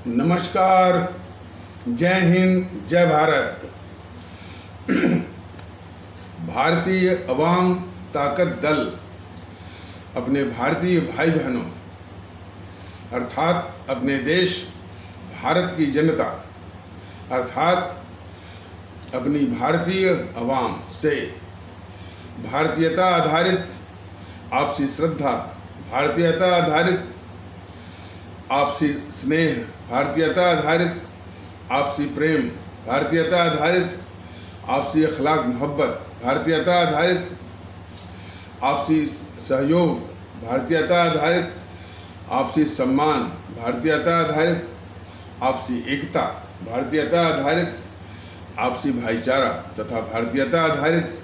नमस्कार, जय हिंद, जय भारत। भारतीय अवाम ताकत दल अपने भारतीय भाई बहनों अर्थात अपने देश भारत की जनता अर्थात अपनी भारतीय अवाम से भारतीयता आधारित आपसी श्रद्धा, भारतीयता आधारित आपसी स्नेह, भारतीयता आधारित आपसी प्रेम, भारतीयता आधारित आपसी अखलाक मोहब्बत, भारतीयता आधारित आपसी सहयोग, भारतीयता आधारित आपसी सम्मान, भारतीयता आधारित आपसी एकता, भारतीयता आधारित आपसी भाईचारा तथा भारतीयता आधारित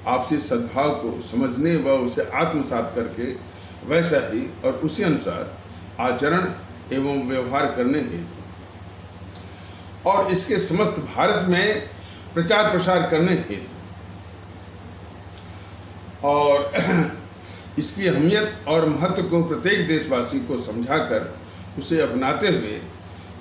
आपसी सद्भाव को समझने व उसे आत्मसात करके वैसा ही और उसी अनुसार आचरण एवं व्यवहार करने हेतु और इसके समस्त भारत में प्रचार प्रसार करने हेतु और इसकी अहमियत और महत्व को प्रत्येक देशवासी को समझाकर उसे अपनाते हुए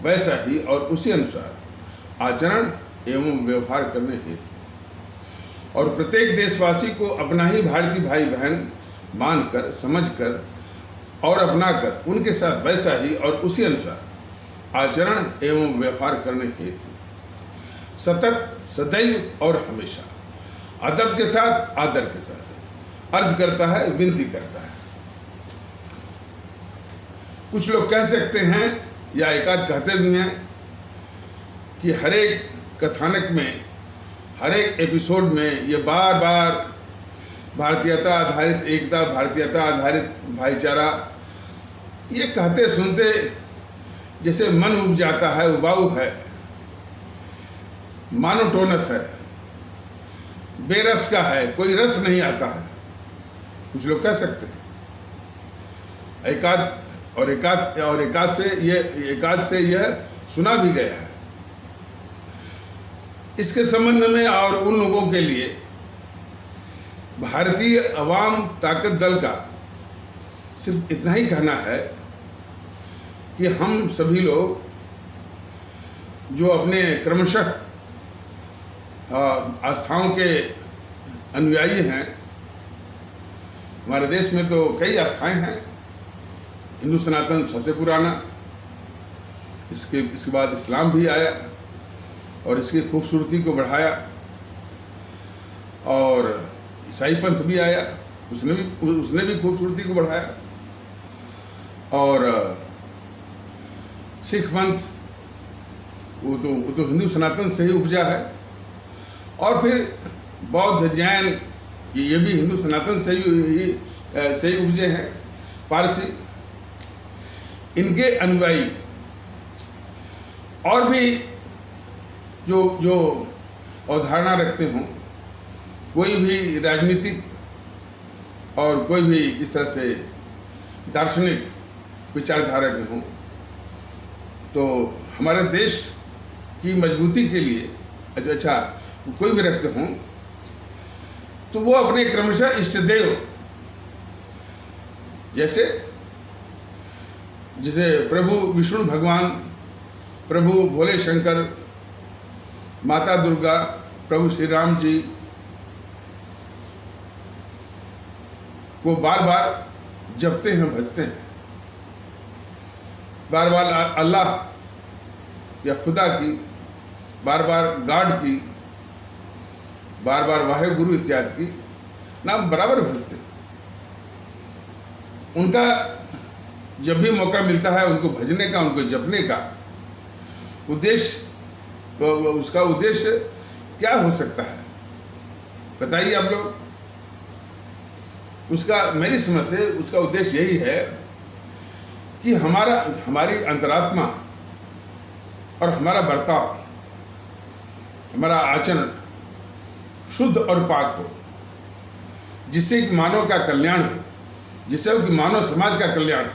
वैसा ही और उसी अनुसार आचरण एवं व्यवहार करने हेतु और प्रत्येक देशवासी को अपना ही भारतीय भाई बहन मानकर, समझकर और अपनाकर उनके साथ वैसा ही और उसी अनुसार आचरण एवं व्यवहार करने हेतु सतत, सदैव और हमेशा अदब के साथ, आदर के साथ अर्ज करता है, विनती करता है। कुछ लोग कह सकते हैं या एकाध कहते भी हैं कि हर एक कथानक में, हर एक एपिसोड में ये बार बार भारतीयता आधारित एकता, भारतीयता आधारित भाईचारा ये कहते सुनते जैसे मन उब जाता है, उबाऊ है, मोनोटोनस है, बेरस का है, कोई रस नहीं आता है। कुछ लोग कह सकते हैं। एकाध से यह सुना भी गया है। इसके संबंध में और उन लोगों के लिए भारतीय अवाम ताकत दल का सिर्फ इतना ही कहना है कि हम सभी लोग जो अपने क्रमशः आस्थाओं के अनुयायी हैं, हमारे देश में तो कई आस्थाएं हैं। हिंदू सनातन सबसे पुराना, इसके बाद इस्लाम भी आया और इसकी खूबसूरती को बढ़ाया और ईसाई पंथ भी आया, उसने भी खूबसूरती को बढ़ाया और सिख पंथ वो तो हिंदू सनातन से ही उपजा है और फिर बौद्ध, जैन ये भी हिंदू सनातन से ही उपजे हैं। पारसी, इनके अनुयायी और भी जो अवधारणा रखते हों, कोई भी राजनीतिक और कोई भी इस तरह से दार्शनिक विचारधारा के हों, तो हमारे देश की मजबूती के लिए अच्छा कोई भी रखते हों तो वो अपने क्रमशः इष्ट देव जैसे प्रभु विष्णु भगवान, प्रभु भोले शंकर, माता दुर्गा, प्रभु श्री राम जी को बार बार जपते हैं, भजते हैं। बार बार अल्लाह या खुदा की, बार बार गॉड की, बार बार वाहे गुरु इत्यादि की नाम बराबर भजते हैं। उनका जब भी मौका मिलता है उनको भजने का, उनको जपने का उद्देश्य, उसका उद्देश्य क्या हो सकता है बताइए आप लोग। उसका मेरी समझ से उसका उद्देश्य यही है कि हमारी अंतरात्मा और हमारा बर्ताव, हमारा आचरण शुद्ध और पाक हो, जिससे कि मानव का कल्याण हो, जिससे कि मानव समाज का कल्याण हो।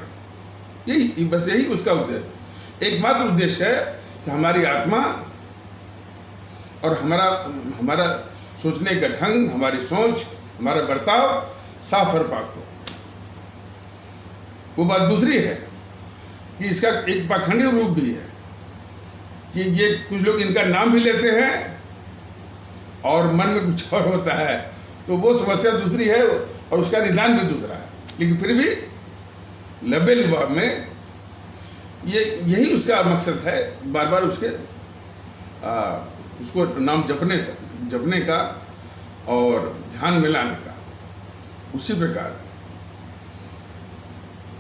यही उसका उद्देश्य, एकमात्र उद्देश्य है कि हमारी आत्मा और हमारा सोचने का ढंग, हमारी सोच, हमारा बर्ताव साफ और पाक हो। वो बात दूसरी है कि इसका एक पाखंडी रूप भी है कि ये कुछ लोग इनका नाम भी लेते हैं और मन में कुछ और होता है, तो वो समस्या दूसरी है और उसका निदान भी दूसरा है। लेकिन फिर भी लबे लुभाव में यही उसका मकसद है, बार बार उसको नाम जपने का और ध्यान मिलाने का। उसी प्रकार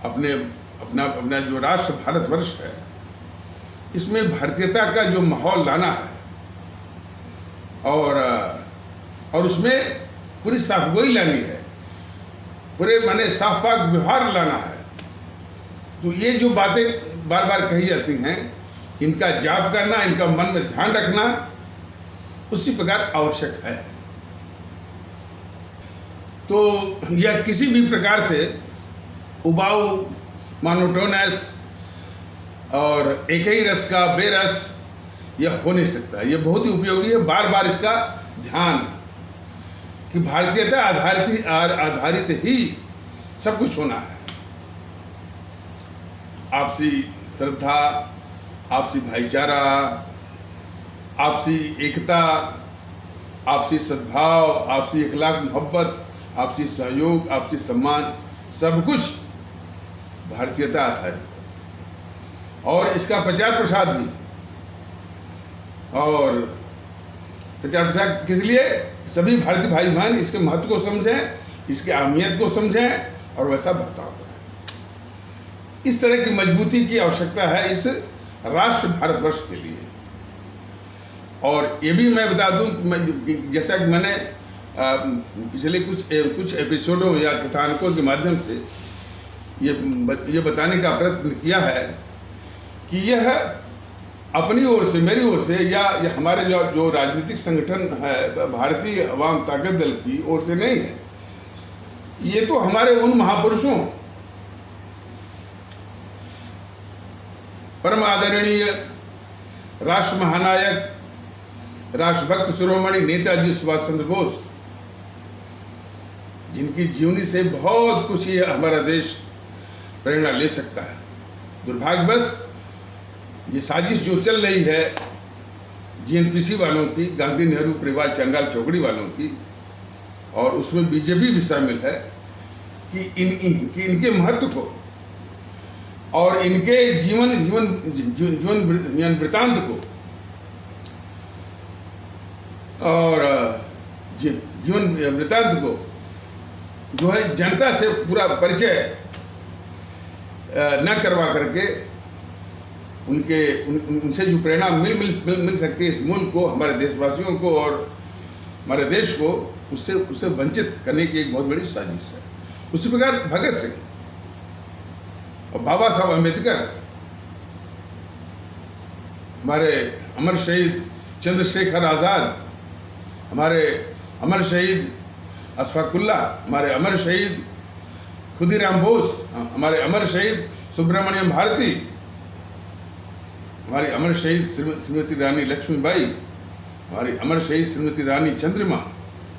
अपना जो राष्ट्र भारतवर्ष है, इसमें भारतीयता का जो माहौल लाना है और उसमें पूरी साफगोई लानी है, पूरे माने साफ पाक व्यवहार लाना है। तो ये जो बातें बार बार कही जाती हैं, इनका जाप करना, इनका मन में ध्यान रखना उसी प्रकार आवश्यक है। तो यह किसी भी प्रकार से उबाऊ, मोनोटोनस और एक ही रस का बेरस यह हो नहीं सकता। यह बहुत ही उपयोगी है, बार बार इसका ध्यान कि भारतीयता आधारित ही सब कुछ होना है। आपसी श्रद्धा, आपसी भाईचारा, आपसी एकता, आपसी सद्भाव, आपसी इखलाक मोहब्बत, आपसी सहयोग, आपसी सम्मान, सब कुछ भारतीयता आधारित। और इसका प्रचार प्रसार भी, और प्रचार प्रसार किस लिए? सभी भारतीय भाई बहन इसके महत्व को समझें, इसके अहमियत को समझें और वैसा बर्ताव करें। इस तरह की मजबूती की आवश्यकता है इस राष्ट्र भारतवर्ष के लिए। और ये भी मैं बता दूं, जैसा कि मैंने पिछले कुछ एपिसोडों या कथानकों के माध्यम से ये बताने का प्रयत्न किया है कि यह अपनी ओर से, मेरी ओर से या हमारे जो राजनीतिक संगठन है भारतीय अवाम ताकत दल की ओर से नहीं है। ये तो हमारे उन महापुरुषों, परम आदरणीय राष्ट्र महानायक, राष्ट्रभक्त शिरोमणि नेताजी सुभाष चंद्र बोस, जिनकी जीवनी से बहुत कुछ ये हमारा देश प्रेरणा ले सकता है। दुर्भाग्यवश ये साजिश जो चल रही है जीएनपीसी वालों की, गांधी नेहरू परिवार चंडाल चौकड़ी वालों की, और उसमें बीजेपी भी शामिल है, कि इनके महत्व को और इनके जीवन वृत्तांत को और जीवन वृत्तांत को जो है जनता से पूरा परिचय न करवा करके उनसे जो प्रेरणा मिल सकती है इस मुल्क को, हमारे देशवासियों को और हमारे देश को, उससे वंचित करने की एक बहुत बड़ी साजिश है। उसी प्रकार भगत सिंह और बाबा साहब अम्बेडकर, हमारे अमर शहीद चंद्रशेखर आज़ाद, हमारे अमर शहीद अशफाकुल्ला, हमारे अमर शहीद खुदीराम बोस, हमारे अमर शहीद सुब्रमण्यम भारती, हमारी अमर शहीद श्रीमती रानी लक्ष्मीबाई, हमारी अमर शहीद श्रीमती रानी चंद्रिमा,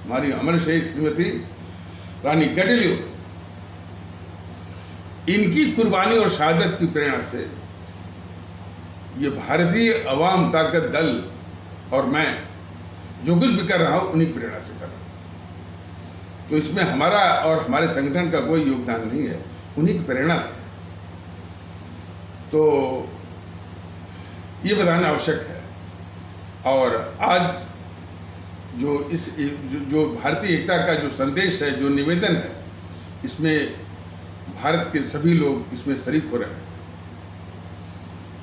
हमारी अमर शहीद श्रीमती रानी गडेलियो, इनकी कुर्बानी और शहादत की प्रेरणा से ये भारतीय अवाम ताकत दल और मैं जो कुछ भी कर रहा हूँ उन्हीं की प्रेरणा से कर रहा हूँ। तो इसमें हमारा और हमारे संगठन का कोई योगदान नहीं है, उन्हीं की प्रेरणा से। तो ये बताना आवश्यक है। और आज जो भारतीय एकता का जो संदेश है, जो निवेदन है, इसमें भारत के सभी लोग इसमें शरीक हो रहे हैं।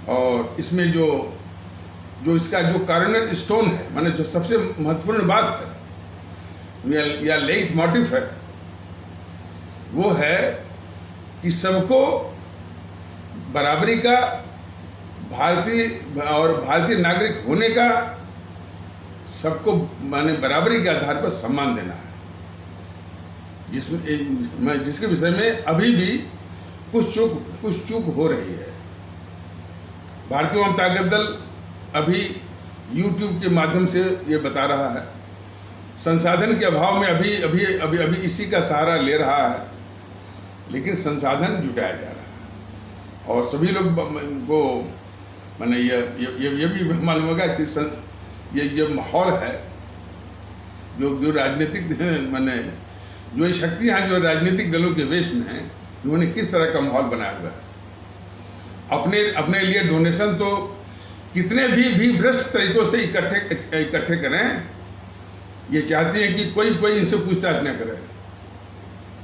और इसमें जो इसका जो कार्डिनल स्टोन है, माने जो सबसे महत्वपूर्ण बात है या लेट मोटिव है, वो है कि सबको बराबरी का, भारतीय नागरिक होने का, सबको माने बराबरी के आधार पर सम्मान देना है, जिसके विषय में अभी भी कुछ चूक हो रही है। भारतीय अवाम ताकत दल अभी YouTube के माध्यम से ये बता रहा है, संसाधन के अभाव में अभी इसी का सहारा ले रहा है, लेकिन संसाधन जुटाया जा रहा है और सभी लोग को मैंने ये भी मालूम होगा कि ये माहौल है जो राजनीतिक मैंने जो ये शक्तियाँ जो राजनीतिक दलों के वेश में हैं, उन्होंने किस तरह का माहौल बनाया हुआ है। अपने लिए डोनेशन तो कितने भी भ्रष्ट तरीकों से इकट्ठे करें, ये चाहते हैं कि कोई इनसे पूछताछ न करे,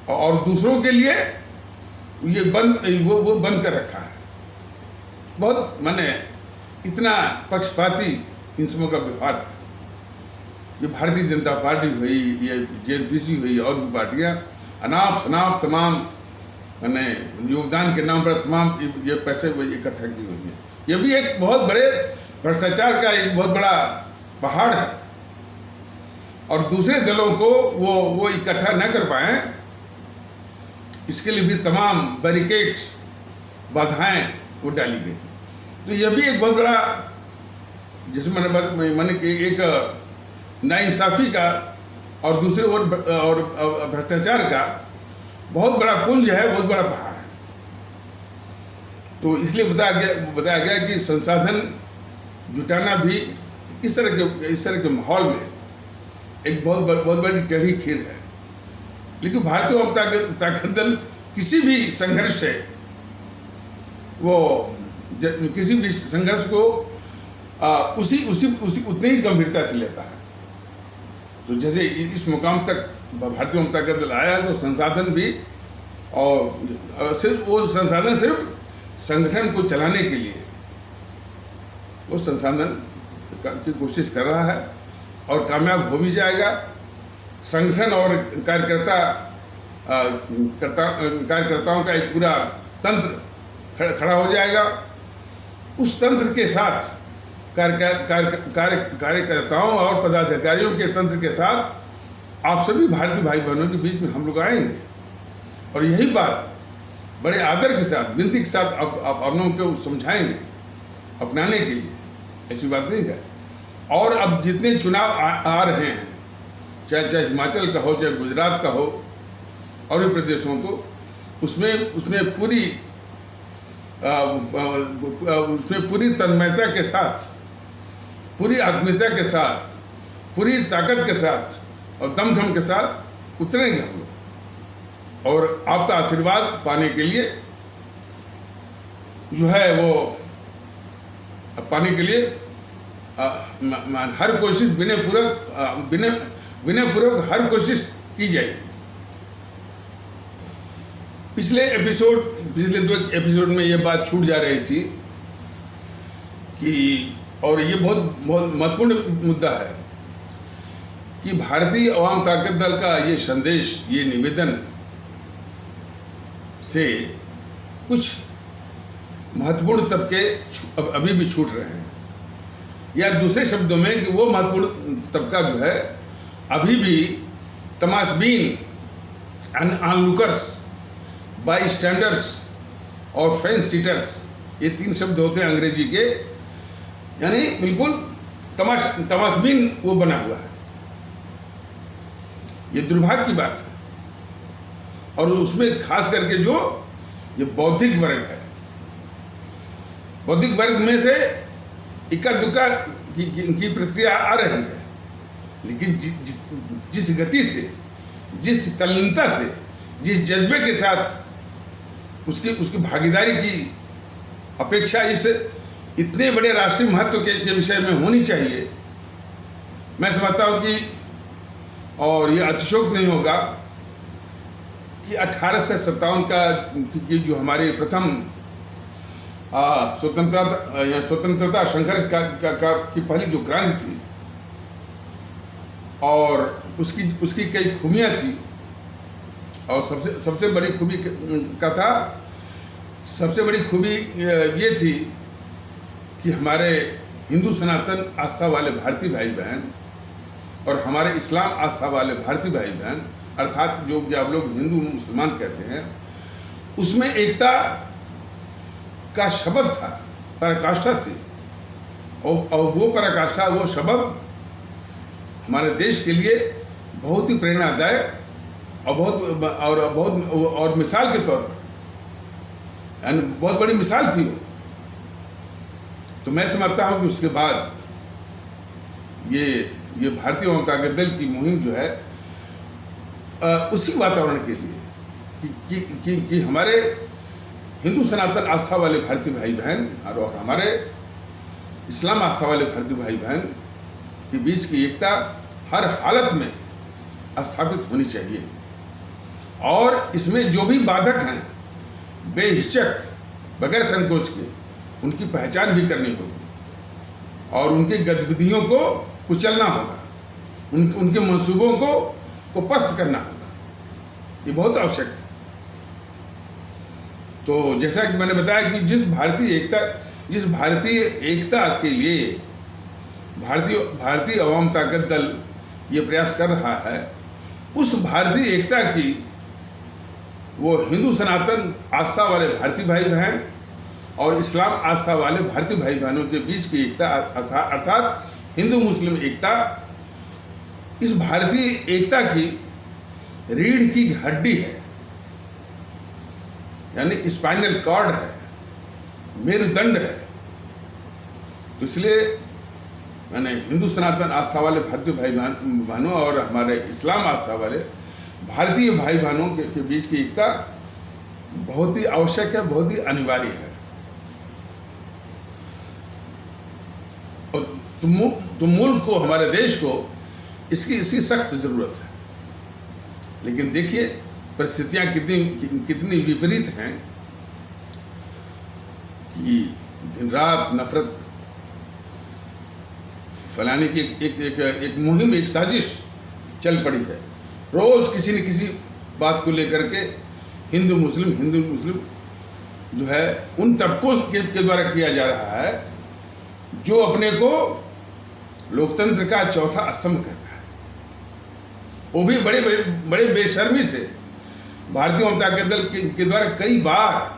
और दूसरों के लिए ये वो बंद कर रखा है। बहुत मैंने इतना पक्षपाती इन सबों का व्यवहार है। ये भारतीय जनता पार्टी हुई, ये जेएनपीसी हुई, और भी पार्टियाँ अनाप शनाप तमाम मैंने योगदान के नाम पर तमाम ये पैसे वो इकट्ठा की हुई है। ये भी एक बहुत बड़े भ्रष्टाचार का एक बहुत बड़ा पहाड़ है, और दूसरे दलों को वो इकट्ठा न कर पाए, इसके लिए भी तमाम बैरिकेड्स बाधाएं वो डाली गई। तो यह भी एक बहुत बड़ा, जैसे मैंने एक नाइंसाफ़ी का और दूसरे और भ्रष्टाचार का बहुत बड़ा पुंज है, बहुत बड़ा पहाड़ है। तो इसलिए बताया गया कि संसाधन जुटाना भी इस तरह के माहौल में एक बहुत बड़ी टेढ़ी खीर है। लेकिन भारतीय ताकत दल किसी भी संघर्ष से किसी भी संघर्ष को उसी उतनी ही गंभीरता से लेता है। तो जैसे इस मुकाम तक भारतीय ताकत दल आया, तो संसाधन भी, और सिर्फ वो संसाधन सिर्फ संगठन को चलाने के लिए वो संसाधन की कोशिश कर रहा है, और कामयाब हो भी जाएगा। संगठन और कार्यकर्ताओं का एक पूरा तंत्र खड़ा हो जाएगा। उस तंत्र के साथ कार्यकर्ताओं और पदाधिकारियों के तंत्र के साथ आप सभी भारतीय भाई बहनों के बीच में हम लोग आएंगे, और यही बात बड़े आदर के साथ, विनती के साथ आप लोगों को समझाएंगे अपनाने के लिए। ऐसी बात नहीं है। और अब जितने चुनाव आ रहे हैं, चाहे हिमाचल का हो, चाहे गुजरात का हो, और भी प्रदेशों को, उसमें पूरी तन्मयता के साथ, पूरी आत्मीयता के साथ, पूरी ताकत के साथ और दमखम के साथ उतरेंगे हम लोग, और आपका आशीर्वाद पाने के लिए जो है वो पाने के लिए हर कोशिश विनयपूर्वक हर कोशिश की जाएगी। पिछले दो एपिसोड में ये बात छूट जा रही थी कि, और ये बहुत महत्वपूर्ण मुद्दा है, कि भारतीय अवाम ताकत दल का ये संदेश, ये निवेदन से कुछ महत्वपूर्ण तबके अभी भी छूट रहे हैं, या दूसरे शब्दों में कि वो महत्वपूर्ण तबका जो है अभी भी तमाशबीन, ऑनलुकर्स, बाई स्टैंडर्स और फेंस सीटर्स, ये 3 शब्द होते हैं अंग्रेजी के, यानी बिल्कुल तमाशबीन वो बना हुआ है। ये दुर्भाग्य की बात है। और उसमें खास करके जो ये बौद्धिक वर्ग है, बौद्धिक वर्ग में से इक्का दुक्का की प्रतिक्रिया आ रही है, लेकिन जिस गति से, जिस तल्लीनता से, जिस जज्बे के साथ उसकी भागीदारी की अपेक्षा इस इतने बड़े राष्ट्रीय महत्व के विषय में होनी चाहिए, मैं समझता हूँ कि, और ये अतिशयोक्ति नहीं होगा कि 1857 की जो हमारी प्रथम स्वतंत्रता संघर्ष की पहली जो क्रांति थी, और उसकी कई खूबियाँ थी, और सबसे बड़ी खूबी सबसे बड़ी खूबी ये थी कि हमारे हिंदू सनातन आस्था वाले भारतीय भाई बहन और हमारे इस्लाम आस्था वाले भारतीय भाई बहन, अर्थात जो कि आप लोग हिंदू मुसलमान कहते हैं, उसमें एकता का शब्द था, पराकाष्ठा थी, और वो पराकाष्ठा, वो शब्द हमारे देश के लिए बहुत ही प्रेरणादायक और मिसाल के तौर पर यानी बहुत बड़ी मिसाल थी वो। तो मैं समझता हूँ कि उसके बाद ये भारतीय जनता दल की मुहिम जो है उसी वातावरण के लिए कि हमारे हिंदू सनातन आस्था वाले भारतीय भाई बहन और हमारे इस्लाम आस्था वाले भारतीय भाई बहन के बीच की एकता हर हालत में स्थापित होनी चाहिए। और इसमें जो भी बाधक हैं बेहिचक बगैर संकोच के उनकी पहचान भी करनी होगी और उनकी गतिविधियों को कुचलना होगा, उनके मंसूबों को पस्त करना होगा। ये बहुत आवश्यक है। तो जैसा कि मैंने बताया कि जिस भारतीय एकता के लिए भारतीय अवाम ताकत दल ये प्रयास कर रहा है, उस भारतीय एकता की वो हिंदू सनातन आस्था वाले भारतीय भाई बहन और इस्लाम आस्था वाले भारतीय भाई बहनों के बीच की एकता अर्थात हिंदू मुस्लिम एकता, इस भारतीय एकता की रीढ़ की हड्डी है, यानी स्पाइनल कॉर्ड है, मेरुदंड है। तो इसलिए मैंने हिंदू सनातन आस्था वाले भारतीय भाई बहनों और हमारे इस्लाम आस्था वाले भारतीय भाई बहनों के बीच की एकता बहुत ही आवश्यक है, बहुत ही अनिवार्य है। तो मुल्क को, हमारे देश को इसकी सख्त जरूरत है। लेकिन देखिए परिस्थितियां कितनी विपरीत हैं कि दिन रात नफरत फैलाने की एक मुहिम, एक साजिश चल पड़ी है। रोज किसी न किसी बात को लेकर के हिंदू मुस्लिम जो है उन तबकों के द्वारा किया जा रहा है जो अपने को लोकतंत्र का चौथा स्तंभ कहता है। वो भी बड़े बेशर्मी से भारतीय जनता दल के द्वारा कई बार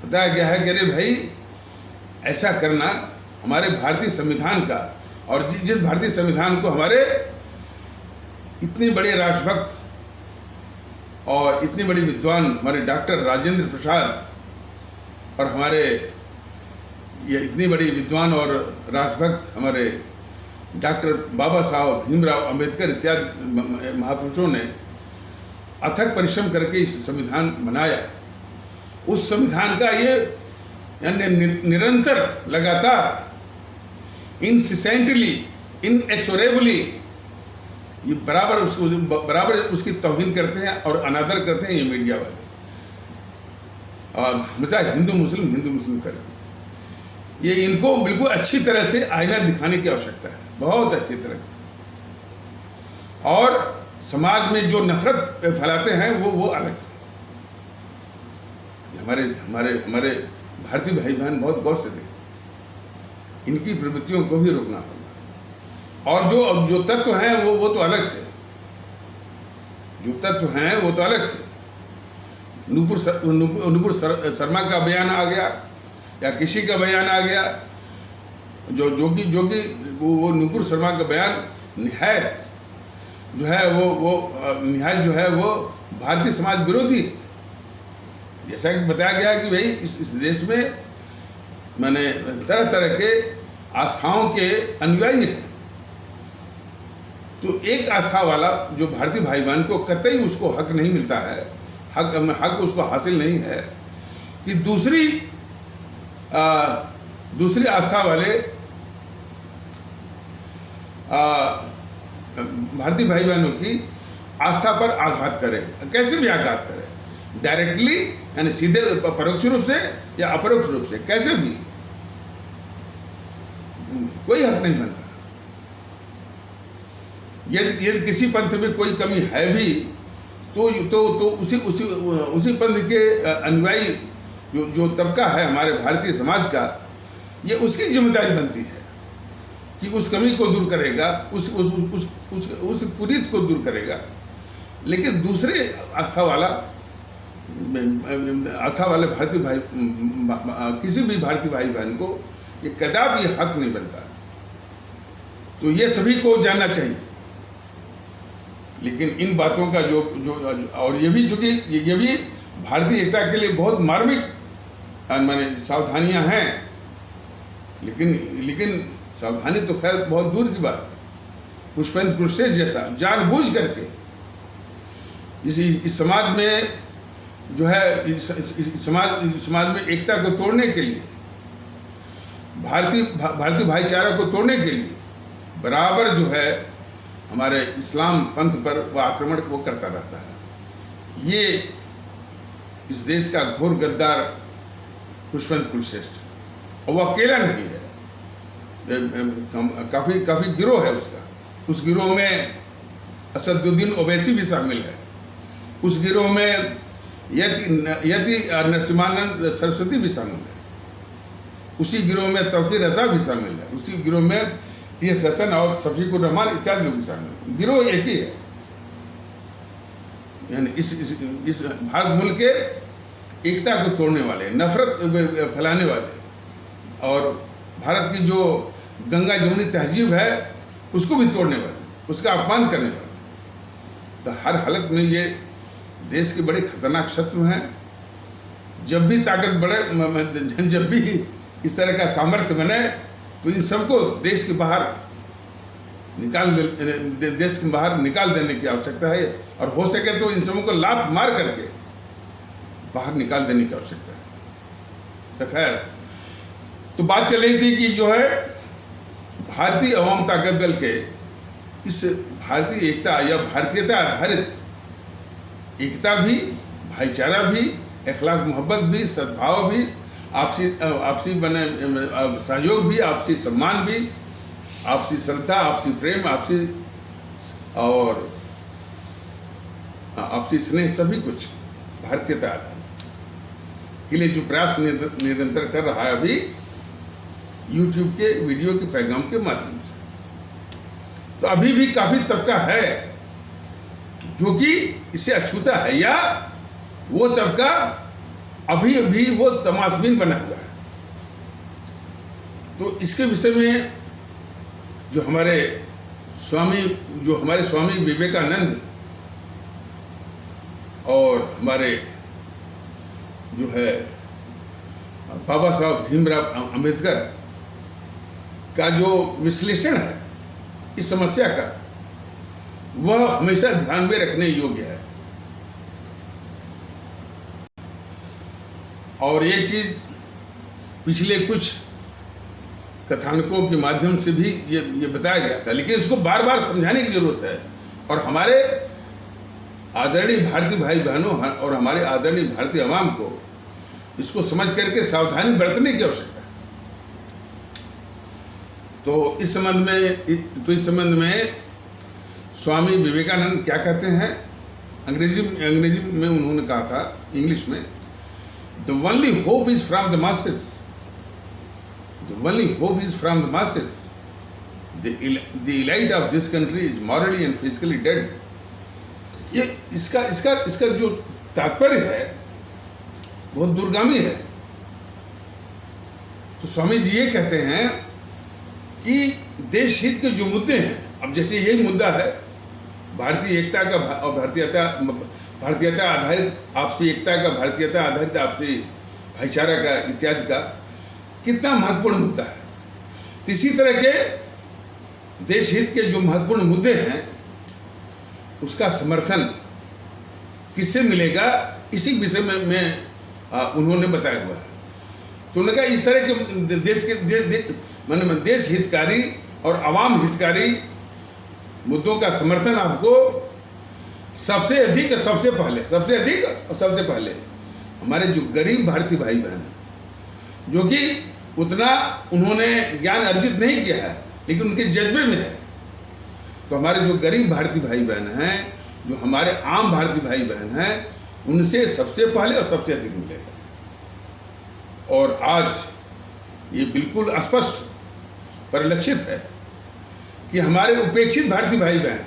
बताया गया है कि अरे भाई ऐसा करना हमारे भारतीय संविधान का, और जिस भारतीय संविधान को हमारे इतने बड़े राष्ट्रभक्त और इतने बड़े विद्वान हमारे डॉक्टर राजेंद्र प्रसाद और हमारे ये इतने बड़े विद्वान और राष्ट्रभक्त हमारे डॉक्टर बाबा साहब भीमराव अंबेडकर इत्यादि महापुरुषों ने अथक परिश्रम करके इस संविधान बनाया। उस संविधान का ये यानी निरंतर लगातार इंसिसेंटली इनएक्सोरेबली ये बराबर उसकी तौहीन करते हैं और अनादर करते हैं ये मीडिया वाले, और हमेशा हिंदू मुस्लिम करके ये इनको बिल्कुल अच्छी तरह से आईना दिखाने की आवश्यकता है, बहुत अच्छी तरह से। और समाज में जो नफरत फैलाते हैं वो अलग से। हमारे भारतीय भाई बहन बहुत गौर से देखें, इनकी प्रवृत्तियों को भी रोकना होगा। और जो तत्व हैं वो तो अलग से, जो तत्व हैं वो तो अलग से। नूपुर शर्मा का बयान आ गया या किसी का बयान आ गया, जो कि वो नूपुर शर्मा का बयान निहायत जो है निहायत जो है वो भारतीय समाज विरोधी। जैसा कि बताया गया कि भाई इस देश में मैंने तरह तरह के आस्थाओं के अनुयायी हैं, तो एक आस्था वाला जो भारतीय भाई बहन को कतई उसको हक नहीं मिलता है, हक उसको हासिल नहीं है कि दूसरी आस्था वाले भारतीय भाई बहनों की आस्था पर आघात करे, कैसे भी आघात करे, डायरेक्टली यानी सीधे परोक्ष रूप से या अपरोक्ष रूप से, कैसे भी कोई हक नहीं बनता। यदि किसी पंथ में कोई कमी है भी तो उसी पंथ के अनुयायी जो तबका है हमारे भारतीय समाज का, ये उसकी जिम्मेदारी बनती है कि उस कमी को दूर करेगा, उस कुरीत को दूर करेगा। लेकिन दूसरे आस्था वाले भारतीय भाई, किसी भी भारतीय भाई बहन को ये कदापि ये हक नहीं बनता। तो ये सभी को जानना चाहिए। लेकिन इन बातों का जो और ये भी चूँकि ये भी भारतीय एकता के लिए बहुत मार्मिक माने सावधानियां हैं, लेकिन सावधानी तो खैर बहुत दूर की बात। पुष्पेंद्र कुशवाहा जैसा जानबूझ करके इस समाज में जो है समाज में एकता को तोड़ने के लिए, भारतीय भाईचारा को तोड़ने के लिए बराबर जो है हमारे इस्लाम पंथ पर वह आक्रमण वो करता रहता है। ये इस देश का घोर गद्दार पुष्पेंद्र कुशवाहा, और वो अकेला नहीं है, काफी गिरोह है उसका। उस गिरोह में असदुद्दीन ओवैसी भी शामिल है, उस गिरोह में यति नरसिम्हानंद सरस्वती भी शामिल है, उसी गिरोह में तौकीर रजा भी शामिल है, उसी गिरोह में टी.एस. हसन और शफीकुर रहमान इत्यादि लोग भी शामिल हैं। गिरोह एक ही है, यानी इस भारत मुल्क के एकता को तोड़ने वाले, नफरत फैलाने वाले, और भारत की जो गंगा जमुनी तहजीब है उसको भी तोड़ने वाले, उसका अपमान करने वाले। तो हर हालत में ये देश के बड़े खतरनाक शत्रु हैं। जब भी ताकत बढ़े, जब भी इस तरह का सामर्थ्य बने, तो इन सबको देश के बाहर निकाल देने की आवश्यकता है, और हो सके तो इन सबों को लात मार करके बाहर निकाल देने की आवश्यकता है। तो खैर, तो बात चल रही थी कि जो है भारतीय अवाम ताकत दल के इस भारतीय एकता या भारतीयता आधारित एकता भी, भाईचारा भी, अखलाक मोहब्बत भी, सद्भाव भी, आपसी बने सहयोग भी, आपसी सम्मान भी, आपसी श्रद्धा, आपसी प्रेम, आपसी स्नेह, सभी कुछ भारतीयता आधारित के लिए जो प्रयास निरंतर कर रहा है अभी YouTube के वीडियो के पैगाम के माध्यम से। तो अभी भी काफी तबका है जो कि इसे अछूता है, या वो तबका अभी भी वो तमाशबीन बना हुआ है। तो इसके विषय में जो हमारे स्वामी विवेकानंद और हमारे जो है बाबा साहब भीमराव अंबेडकर का जो विश्लेषण है इस समस्या का, वह हमेशा ध्यान में रखने योग्य है। और ये चीज पिछले कुछ कथानकों के माध्यम से भी ये बताया गया था, लेकिन इसको बार बार समझाने की जरूरत है। और हमारे आदरणीय भारतीय भाई बहनों और हमारे आदरणीय भारतीय आवाम को इसको समझ करके सावधानी बरतने की आवश्यकता है। तो इस संबंध में स्वामी विवेकानंद क्या कहते हैं, अंग्रेजी में उन्होंने कहा था, इंग्लिश में, The only hope is from the masses. The only hope is from the masses. The elite of this country is morally and physically dead. ये इसका जो तात्पर्य है बहुत दूरगामी है। तो स्वामी जी ये कहते हैं कि देश हित के जो मुद्दे हैं, अब जैसे यही मुद्दा है भारतीय एकता का और भारतीयता आधारित आपसी एकता का, भारतीयता आधारित आपसी भाईचारा का इत्यादि का कितना महत्वपूर्ण मुद्दा है। तो इसी तरह के देश हित के जो महत्वपूर्ण मुद्दे हैं उसका समर्थन किससे मिलेगा, इसी विषय में उन्होंने बताया हुआ है। तो उन्होंने कहा इस तरह के देश हितकारी और आवाम हितकारी मुद्दों का समर्थन आपको सबसे अधिक और सबसे पहले हमारे जो गरीब भारतीय भाई बहन हैं, जो कि उतना उन्होंने ज्ञान अर्जित नहीं किया है लेकिन उनके जज्बे में है, तो हमारे जो गरीब भारतीय भाई बहन हैं, जो हमारे आम भारतीय भाई बहन हैं, उनसे सबसे पहले और सबसे अधिक मिलेगा। और आज ये बिल्कुल स्पष्ट परिलक्षित है कि हमारे उपेक्षित भारतीय भाई बहन,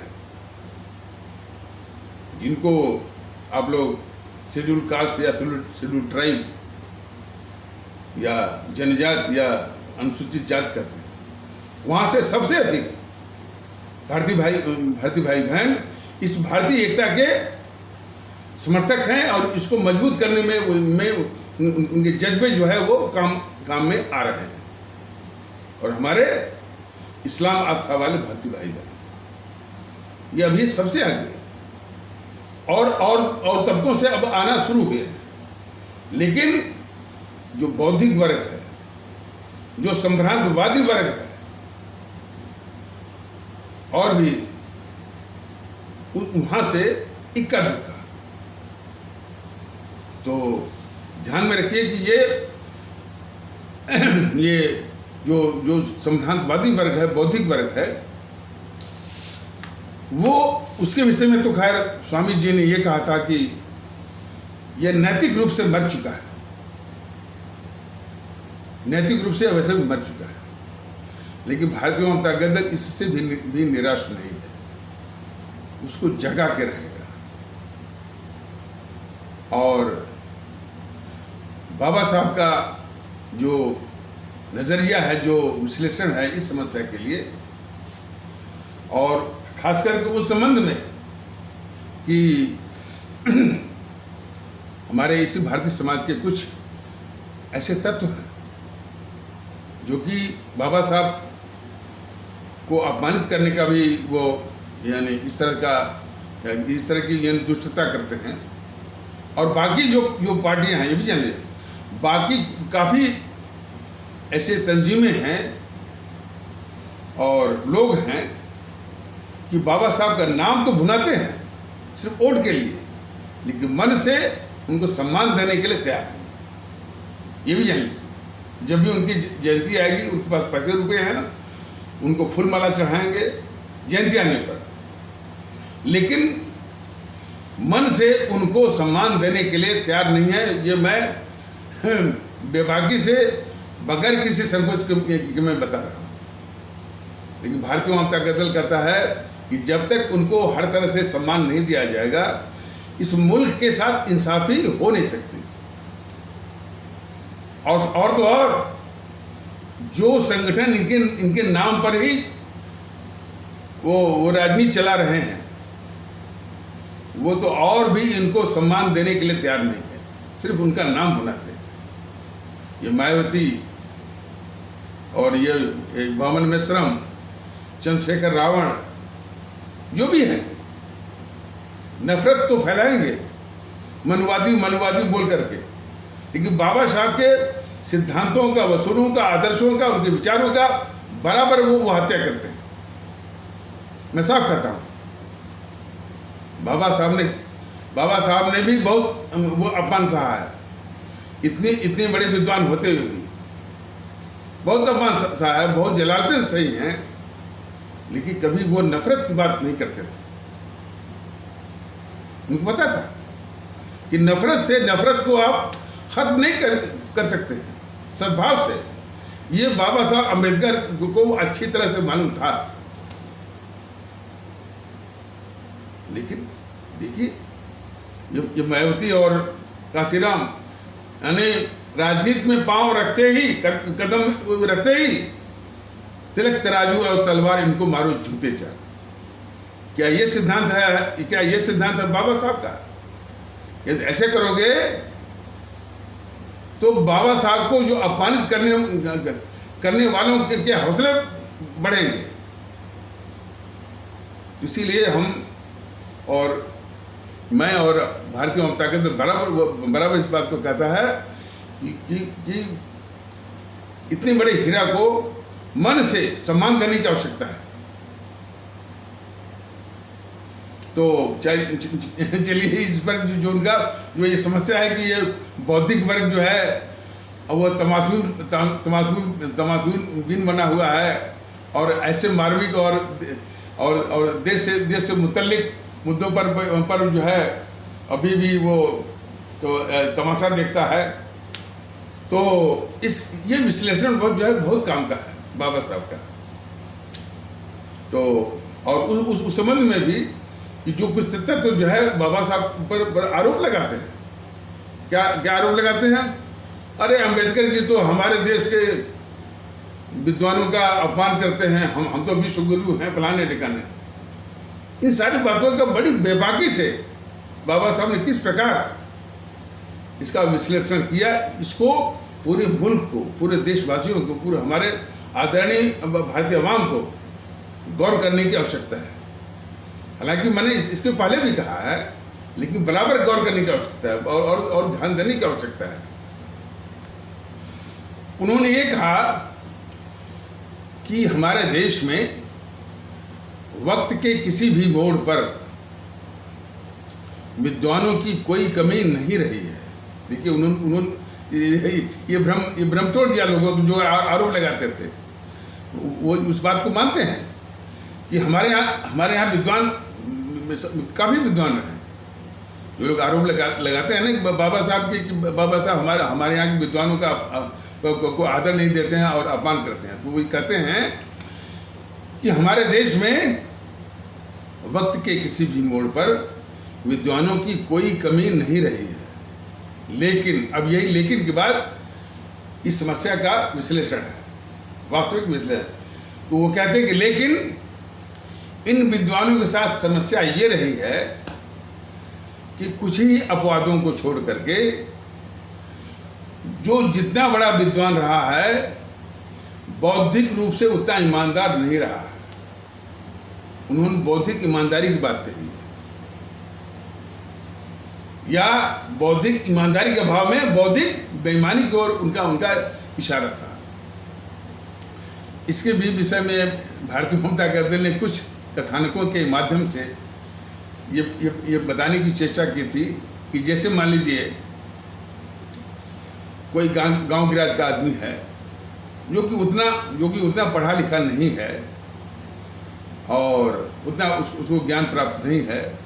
जिनको आप लोग शेड्यूल कास्ट या शेड्यूल ट्राइब या जनजात या अनुसूचित जात कहते हैं, वहाँ से सबसे अधिक भारतीय भाई बहन इस भारतीय एकता के समर्थक हैं और इसको मजबूत करने में उनके जज्बे जो है वो काम में आ रहे हैं। और हमारे इस्लाम आस्था वाले भारतीय भाई बहन ये अभी सबसे आगे है और तबकों से अब आना शुरू हुए हैं। लेकिन जो बौद्धिक वर्ग है, जो संभ्रांतवादी वर्ग है, और भी वहां से इक्का दुक्का। तो ध्यान में रखिए कि ये जो संभ्रांतवादी वर्ग है, बौद्धिक वर्ग है, वो उसके विषय में तो खैर स्वामी जी ने ये कहा था कि यह नैतिक रूप से मर चुका है, नैतिक रूप से वैसे भी मर चुका है। लेकिन भारतीय जनता दल इससे भी निराश नहीं है, उसको जगा के रहेगा। और बाबा साहब का जो नज़रिया है, जो विश्लेषण है इस समस्या के लिए, और खास करके उस संबंध में कि हमारे इसी भारतीय समाज के कुछ ऐसे तत्व हैं जो कि बाबा साहब को अपमानित करने का भी वो यानी इस तरह की यानी दुष्टता करते हैं। और बाकी जो पार्टियां हैं, ये भी जान लीजिए, बाकी काफ़ी ऐसे तंजीमें हैं और लोग हैं कि बाबा साहब का नाम तो भुनाते हैं सिर्फ वोट के लिए, लेकिन मन से उनको सम्मान देने के लिए तैयार नहीं। ये भी जान लीजिए, जब भी उनकी जयंती आएगी, उनके पास पैसे रुपए हैं ना, उनको फूल माला चढ़ाएंगे जयंती आने पर, लेकिन मन से उनको सम्मान देने के लिए तैयार नहीं है। ये मैं बेबाकी से बगैर किसी संकोच के मैं बता रहा हूँ। लेकिन भारतीय जनता दल कहता है कि जब तक उनको हर तरह से सम्मान नहीं दिया जाएगा, इस मुल्क के साथ इंसाफी हो नहीं सकती। और तो और जो संगठन इनके नाम पर ही वो राजनीति चला रहे हैं, वो तो और भी इनको सम्मान देने के लिए तैयार नहीं है, सिर्फ उनका नाम बनाते हैं। ये मायावती और ये वामन मिश्रम, चंद्रशेखर रावण, जो भी है, नफरत तो फैलाएंगे मनुवादी बोल करके, लेकिन बाबा साहब के सिद्धांतों का, वसूलों का, आदर्शों का, उनके विचारों का बराबर वो हत्या करते हैं। मैं साफ कहता हूँ, बाबा साहब ने भी बहुत वो अपमान सहा है। इतने बड़े विद्वान होते हुए भी बहुत अपमान सहा है, बहुत जलालतें सही हैं, लेकिन कभी वो नफरत की बात नहीं करते थे। उनको पता था कि नफरत को आप खत्म नहीं कर सकते हैं सद्भाव से। ये बाबा साहब अम्बेडकर को अच्छी तरह से मालूम था। लेकिन देखिए, ये मायावती और काशीराम यानी राजनीति में पांव रखते ही, कदम रखते ही, तिलक तराजू और तलवार इनको मारो जूते चार। क्या ये सिद्धांत है बाबा साहब का? यदि ऐसे करोगे तो बाबा साहब को जो अपमानित करने वालों के हौसले बढ़ेंगे। इसीलिए हम और मैं और भारतीय जनता दल बराबर इस बात को कहता है कि इतने बड़े हीरा को मन से सम्मान देने की आवश्यकता है। तो चलिए इस पर जो उनका जो ये समस्या है कि ये बौद्धिक वर्ग जो है वो तमाशूबीन बना हुआ है और ऐसे मार्मिक और देश से मुतल्लिक मुद्दों पर जो है अभी भी वो तो तमाशा देखता है। तो ये विश्लेषण बहुत काम का है बाबा साहब का। तो और उस संबंध में भी कि जो कुछ तत्व तो जो है बाबा साहब पर आरोप लगाते हैं। क्या आरोप लगाते हैं? अरे अम्बेडकर जी तो हमारे देश के विद्वानों का अपमान करते हैं, हम तो विश्व गुरु हैं, फलाने ठिकाने। इन सारी बातों का बड़ी बेबाकी से बाबा साहब ने किस प्रकार इसका विश्लेषण किया, इसको पूरे मुल्क को, पूरे देशवासियों को, पूरे हमारे आदरणीय भारतीय आवाम को गौर करने की आवश्यकता है। हालांकि मैंने इसके पहले भी कहा है, लेकिन बराबर गौर करने की आवश्यकता है और ध्यान देने की आवश्यकता है। उन्होंने ये कहा कि हमारे देश में वक्त के किसी भी मोड़ पर विद्वानों की कोई कमी नहीं रही है। देखिए, उन्होंने ये भ्रम तोड़ दिया लोगों को, जो आरोप लगाते थे वो उस बात को मानते हैं कि हमारे यहाँ विद्वान, काफ़ी विद्वान हैं। जो लोग आरोप लगाते हैं ना बाबा साहब के, कि बाबा साहब हमारे यहाँ के विद्वानों का को आदर नहीं देते हैं और अपमान करते हैं, तो वो कहते हैं कि हमारे देश में वक्त के किसी भी मोड़ पर विद्वानों की कोई कमी नहीं रही है। लेकिन अब यही लेकिन के बाद इस समस्या का विश्लेषण है, वास्तविक विश्लेषण। तो वो कहते हैं कि लेकिन इन विद्वानों के साथ समस्या ये रही है कि कुछ ही अपवादों को छोड़ करके जो जितना बड़ा विद्वान रहा है बौद्धिक रूप से उतना ईमानदार नहीं रहा है। उन्होंने बौद्धिक ईमानदारी की बात कही, या बौद्धिक ईमानदारी के अभाव में बौद्धिक बेईमानी की ओर उनका इशारा था। इसके भी विषय में भारतीय ममता गद्दल ने कुछ कथानकों के माध्यम से ये बताने की चेष्टा की थी कि जैसे मान लीजिए कोई गांव गिराज का आदमी है जो कि उतना पढ़ा लिखा नहीं है और उतना उसको ज्ञान प्राप्त नहीं है,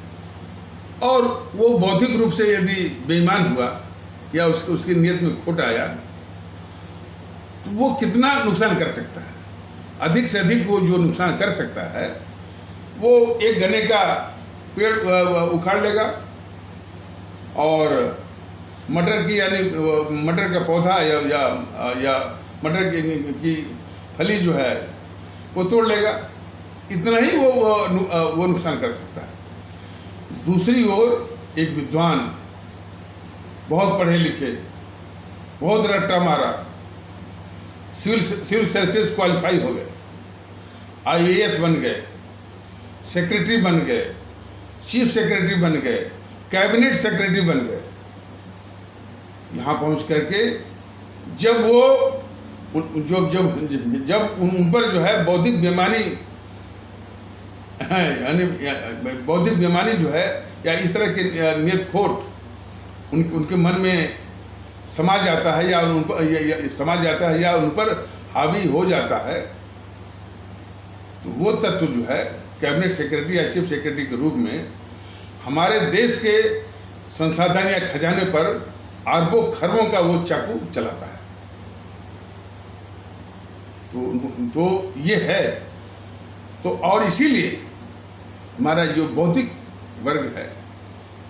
और वो बौद्धिक रूप से यदि बेईमान हुआ या उसकी नीयत में खोट आया तो वो कितना नुकसान कर सकता है। अधिक से अधिक वो जो नुकसान कर सकता है वो एक गन्ने का पेड़ उखाड़ लेगा और मटर की यानी मटर का पौधा या मटर की फली जो है वो तोड़ लेगा। इतना ही वो नुकसान कर सकता है। दूसरी ओर एक विद्वान, बहुत पढ़े लिखे, बहुत रट्टा मारा, सिविल सर्विसेज क्वालिफाई हो गए, IAS बन गए, सेक्रेटरी बन गए, चीफ सेक्रेटरी बन गए, कैबिनेट सेक्रेटरी बन गए। यहाँ पहुँच करके जब उन पर जो है बौद्धिक बेईमानी यानी बौद्धिक बेईमानी जो है या इस तरह के नियत खोट उनके मन में समा जाता है या उन पर हावी हो जाता है, तो वो तत्व जो है कैबिनेट सेक्रेटरी या चीफ सेक्रेटरी के रूप में हमारे देश के संसाधन या खजाने पर अरबों खरबों का वो चाकू चलाता है। तो ये है। तो और इसीलिए हमारा जो बौद्धिक वर्ग है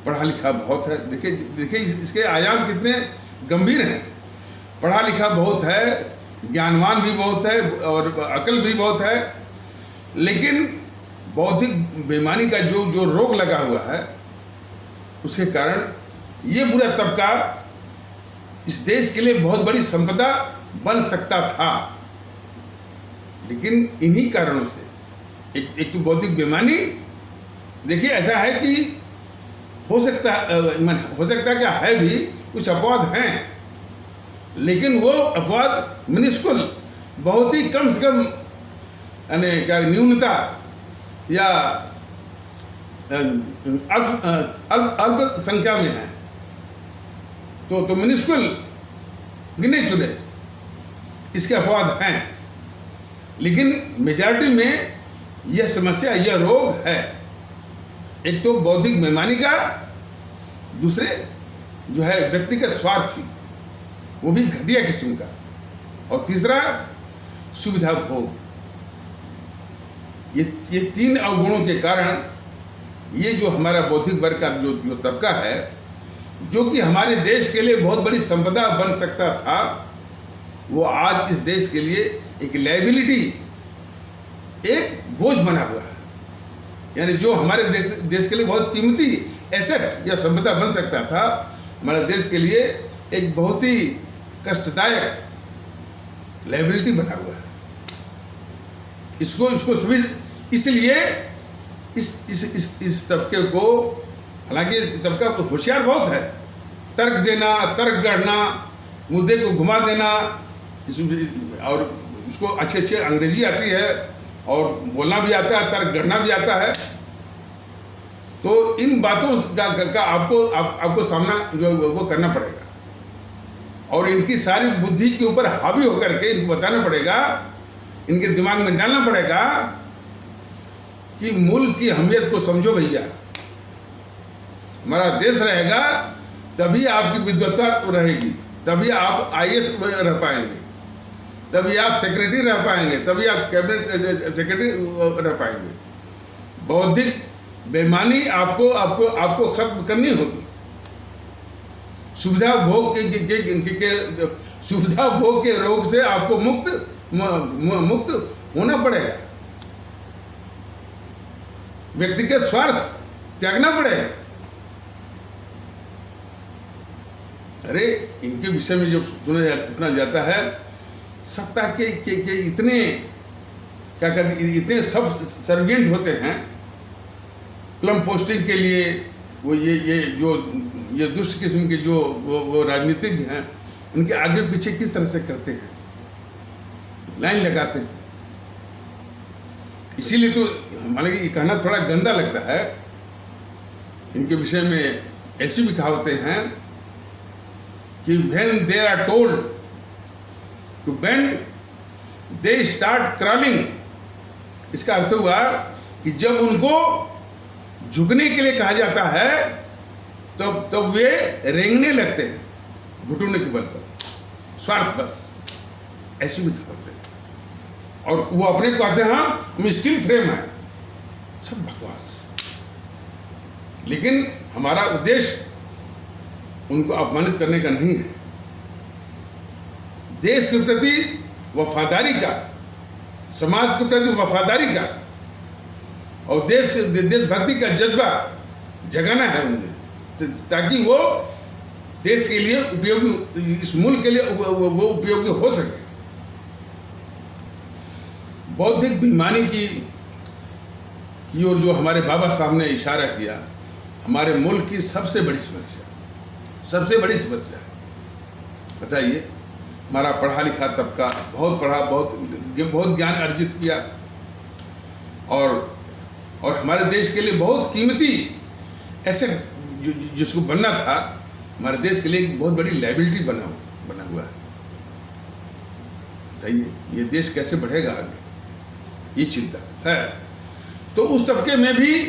पढ़ा लिखा बहुत है। देखिए इसके आयाम कितने गंभीर हैं। पढ़ा लिखा बहुत है, ज्ञानवान भी बहुत है और अकल भी बहुत है, लेकिन बौद्धिक बेईमानी का जो रोग लगा हुआ है उसके कारण ये बुरा तबका इस देश के लिए बहुत बड़ी संपदा बन सकता था, लेकिन इन्हीं कारणों से एक तो बौद्धिक बेईमानी। देखिए ऐसा है कि हो सकता है क्या है भी कुछ अपवाद हैं, लेकिन वो अपवाद मिनिस्कुल, बहुत ही कम से कम यानी क्या न्यूनता या अल्प संख्या में है। तो मिनिस्कुल गिने चुने इसके अपवाद हैं, लेकिन मेजॉरिटी में यह समस्या, यह रोग है। एक तो बौद्धिक बेईमानी का, दूसरे जो है व्यक्तिगत स्वार्थी, वो भी घटिया किस्म का, और तीसरा सुविधा भोग। ये तीन अवगुणों के कारण ये जो हमारा बौद्धिक वर्ग का जो तबका है, जो कि हमारे देश के लिए बहुत बड़ी संपदा बन सकता था, वो आज इस देश के लिए एक लायबिलिटी, एक बोझ बना हुआ है। यानी जो हमारे देश के लिए बहुत कीमती एसेट या सभ्यता बन सकता था, हमारे देश के लिए एक बहुत ही कष्टदायक लायबिलिटी बना हुआ है। इसको सभी, इसलिए इस तबके को, हालांकि तबका होशियार बहुत है, तर्क देना, तर्क गढ़ना, मुद्दे को घुमा देना, और उसको अच्छे अंग्रेजी आती है और बोलना भी आता है, तर्क गढ़ना भी आता है। तो इन बातों का आपको सामना जो वो करना पड़ेगा, और इनकी सारी बुद्धि के ऊपर हावी होकर के इनको बताना पड़ेगा, इनके दिमाग में डालना पड़ेगा कि मुल्क की अहमियत को समझो भैया। हमारा देश रहेगा तभी आपकी विद्वत्ता रहेगी, तभी आप IAS रह पाएंगे, तभी आप सेक्रेटरी रह पाएंगे, तभी आप कैबिनेट सेक्रेटरी रह पाएंगे। बौद्धिक बेईमानी आपको खत्म करनी होगी। सुविधा भोग के रोग से आपको मुक्त होना पड़ेगा। व्यक्तिगत स्वार्थ त्यागना पड़ेगा। अरे इनके विषय में जब सुना जाता है, सत्ता के इतने क्या कहते, इतने सब सर्वेंट होते हैं प्लम पोस्टिंग के लिए। वो ये दुष्ट किस्म के जो वो राजनीतिज्ञ हैं, उनके आगे पीछे किस तरह से करते हैं, लाइन लगाते हैं। इसीलिए तो माने कि ये कहना थोड़ा गंदा लगता है। इनके विषय में ऐसी भी कहावतें हैं कि when they are told to bend, they start crawling। इसका अर्थ हुआ कि जब उनको झुकने के लिए कहा जाता है तब वे रेंगने लगते हैं, घुटने के बल पर, स्वार्थ बस। ऐसी भी कहावतें हैं। और वो अपने को कहते हैं हम स्टील फ्रेम है, सब बकवास। लेकिन हमारा उद्देश्य उनको अपमानित करने का नहीं है। देश के प्रति वफादारी का, समाज के प्रति वफादारी का और देशभक्ति का जज्बा जगाना है उनमें, ताकि वो देश के लिए उपयोगी, इस मुल्क के लिए वो उपयोगी हो सके। बौद्धिक बेईमानी की ओर जो हमारे बाबा साहब ने इशारा किया, हमारे मुल्क की सबसे बड़ी समस्या बताइए। हमारा पढ़ा लिखा तबका बहुत पढ़ा, बहुत ज्ञान अर्जित किया, और हमारे देश के लिए बहुत कीमती ऐसे जिसको बनना था, हमारे देश के लिए एक बहुत बड़ी लायबिलिटी बना हुआ है। बताइए ये देश कैसे बढ़ेगा आगे, ये चिंता है। तो उस तबके में भी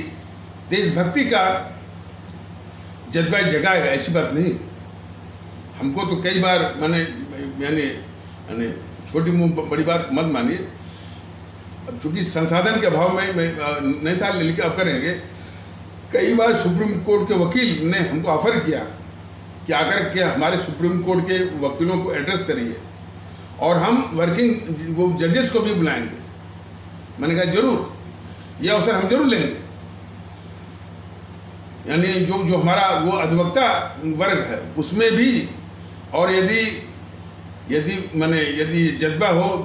देशभक्ति का जज्बा जगाएगा, ऐसी बात नहीं। हमको तो कई बार मैंने छोटी मुँह बड़ी बात मत मानिए, अब चूंकि संसाधन के अभाव में नहीं था, लेकिन अब करेंगे। कई बार सुप्रीम कोर्ट के वकील ने हमको ऑफर किया कि आकर के हमारे सुप्रीम कोर्ट के वकीलों को एड्रेस करिए और हम वर्किंग वो जजेस को भी बुलाएंगे। मैंने कहा जरूर, ये अवसर हम जरूर लेंगे। यानी जो हमारा वो अधिवक्ता वर्ग है उसमें भी, और यदि जज्बा हो,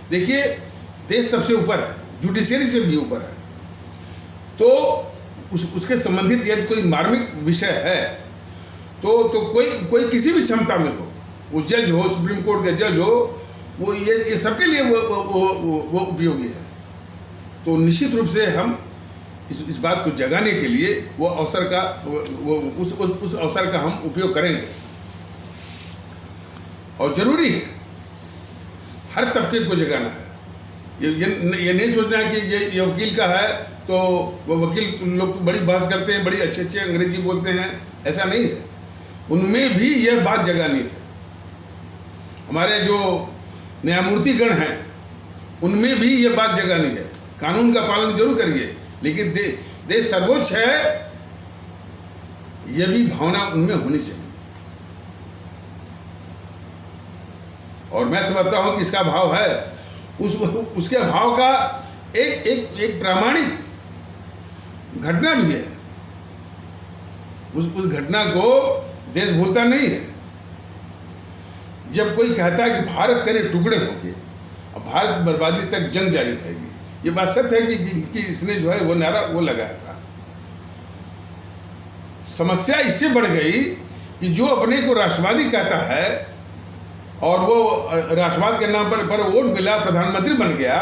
देखिए देश सबसे ऊपर है, जुडिशरी से भी ऊपर है। तो उसके संबंधित यदि कोई मार्मिक विषय है तो कोई किसी भी क्षमता में हो, वो जज हो, सुप्रीम कोर्ट का जज हो, वो ये सबके लिए वो उपयोगी है। तो निश्चित रूप से हम इस बात को जगाने के लिए वो अवसर का उस अवसर का हम उपयोग करेंगे। और जरूरी है हर तबके को जगाना है। ये नहीं सोचना कि ये वकील का है तो वो वकील लोग तो बड़ी बात करते हैं, बड़ी अच्छे अंग्रेजी बोलते हैं, ऐसा नहीं है। उनमें भी यह बात जगानी है। हमारे जो न्यायमूर्ति गण हैं उनमें भी यह बात जगानी है। कानून का पालन जरूर करिए, लेकिन देश सर्वोच्च है, यह भी भावना उनमें होनी चाहिए। और मैं समझता हूं कि इसका भाव है, उसके भाव का एक प्रामाणिक घटना भी है। उस घटना को देश भूलता नहीं है। जब कोई कहता है कि भारत तेरे टुकड़े होंगे और भारत बर्बादी तक जंग जारी रहेगी, ये बात सत्य है कि इसने जो है वो नारा वो लगाया था। समस्या इससे बढ़ गई कि जो अपने को राष्ट्रवादी कहता है और वो राष्ट्रवाद के नाम पर वोट मिला, प्रधानमंत्री बन गया,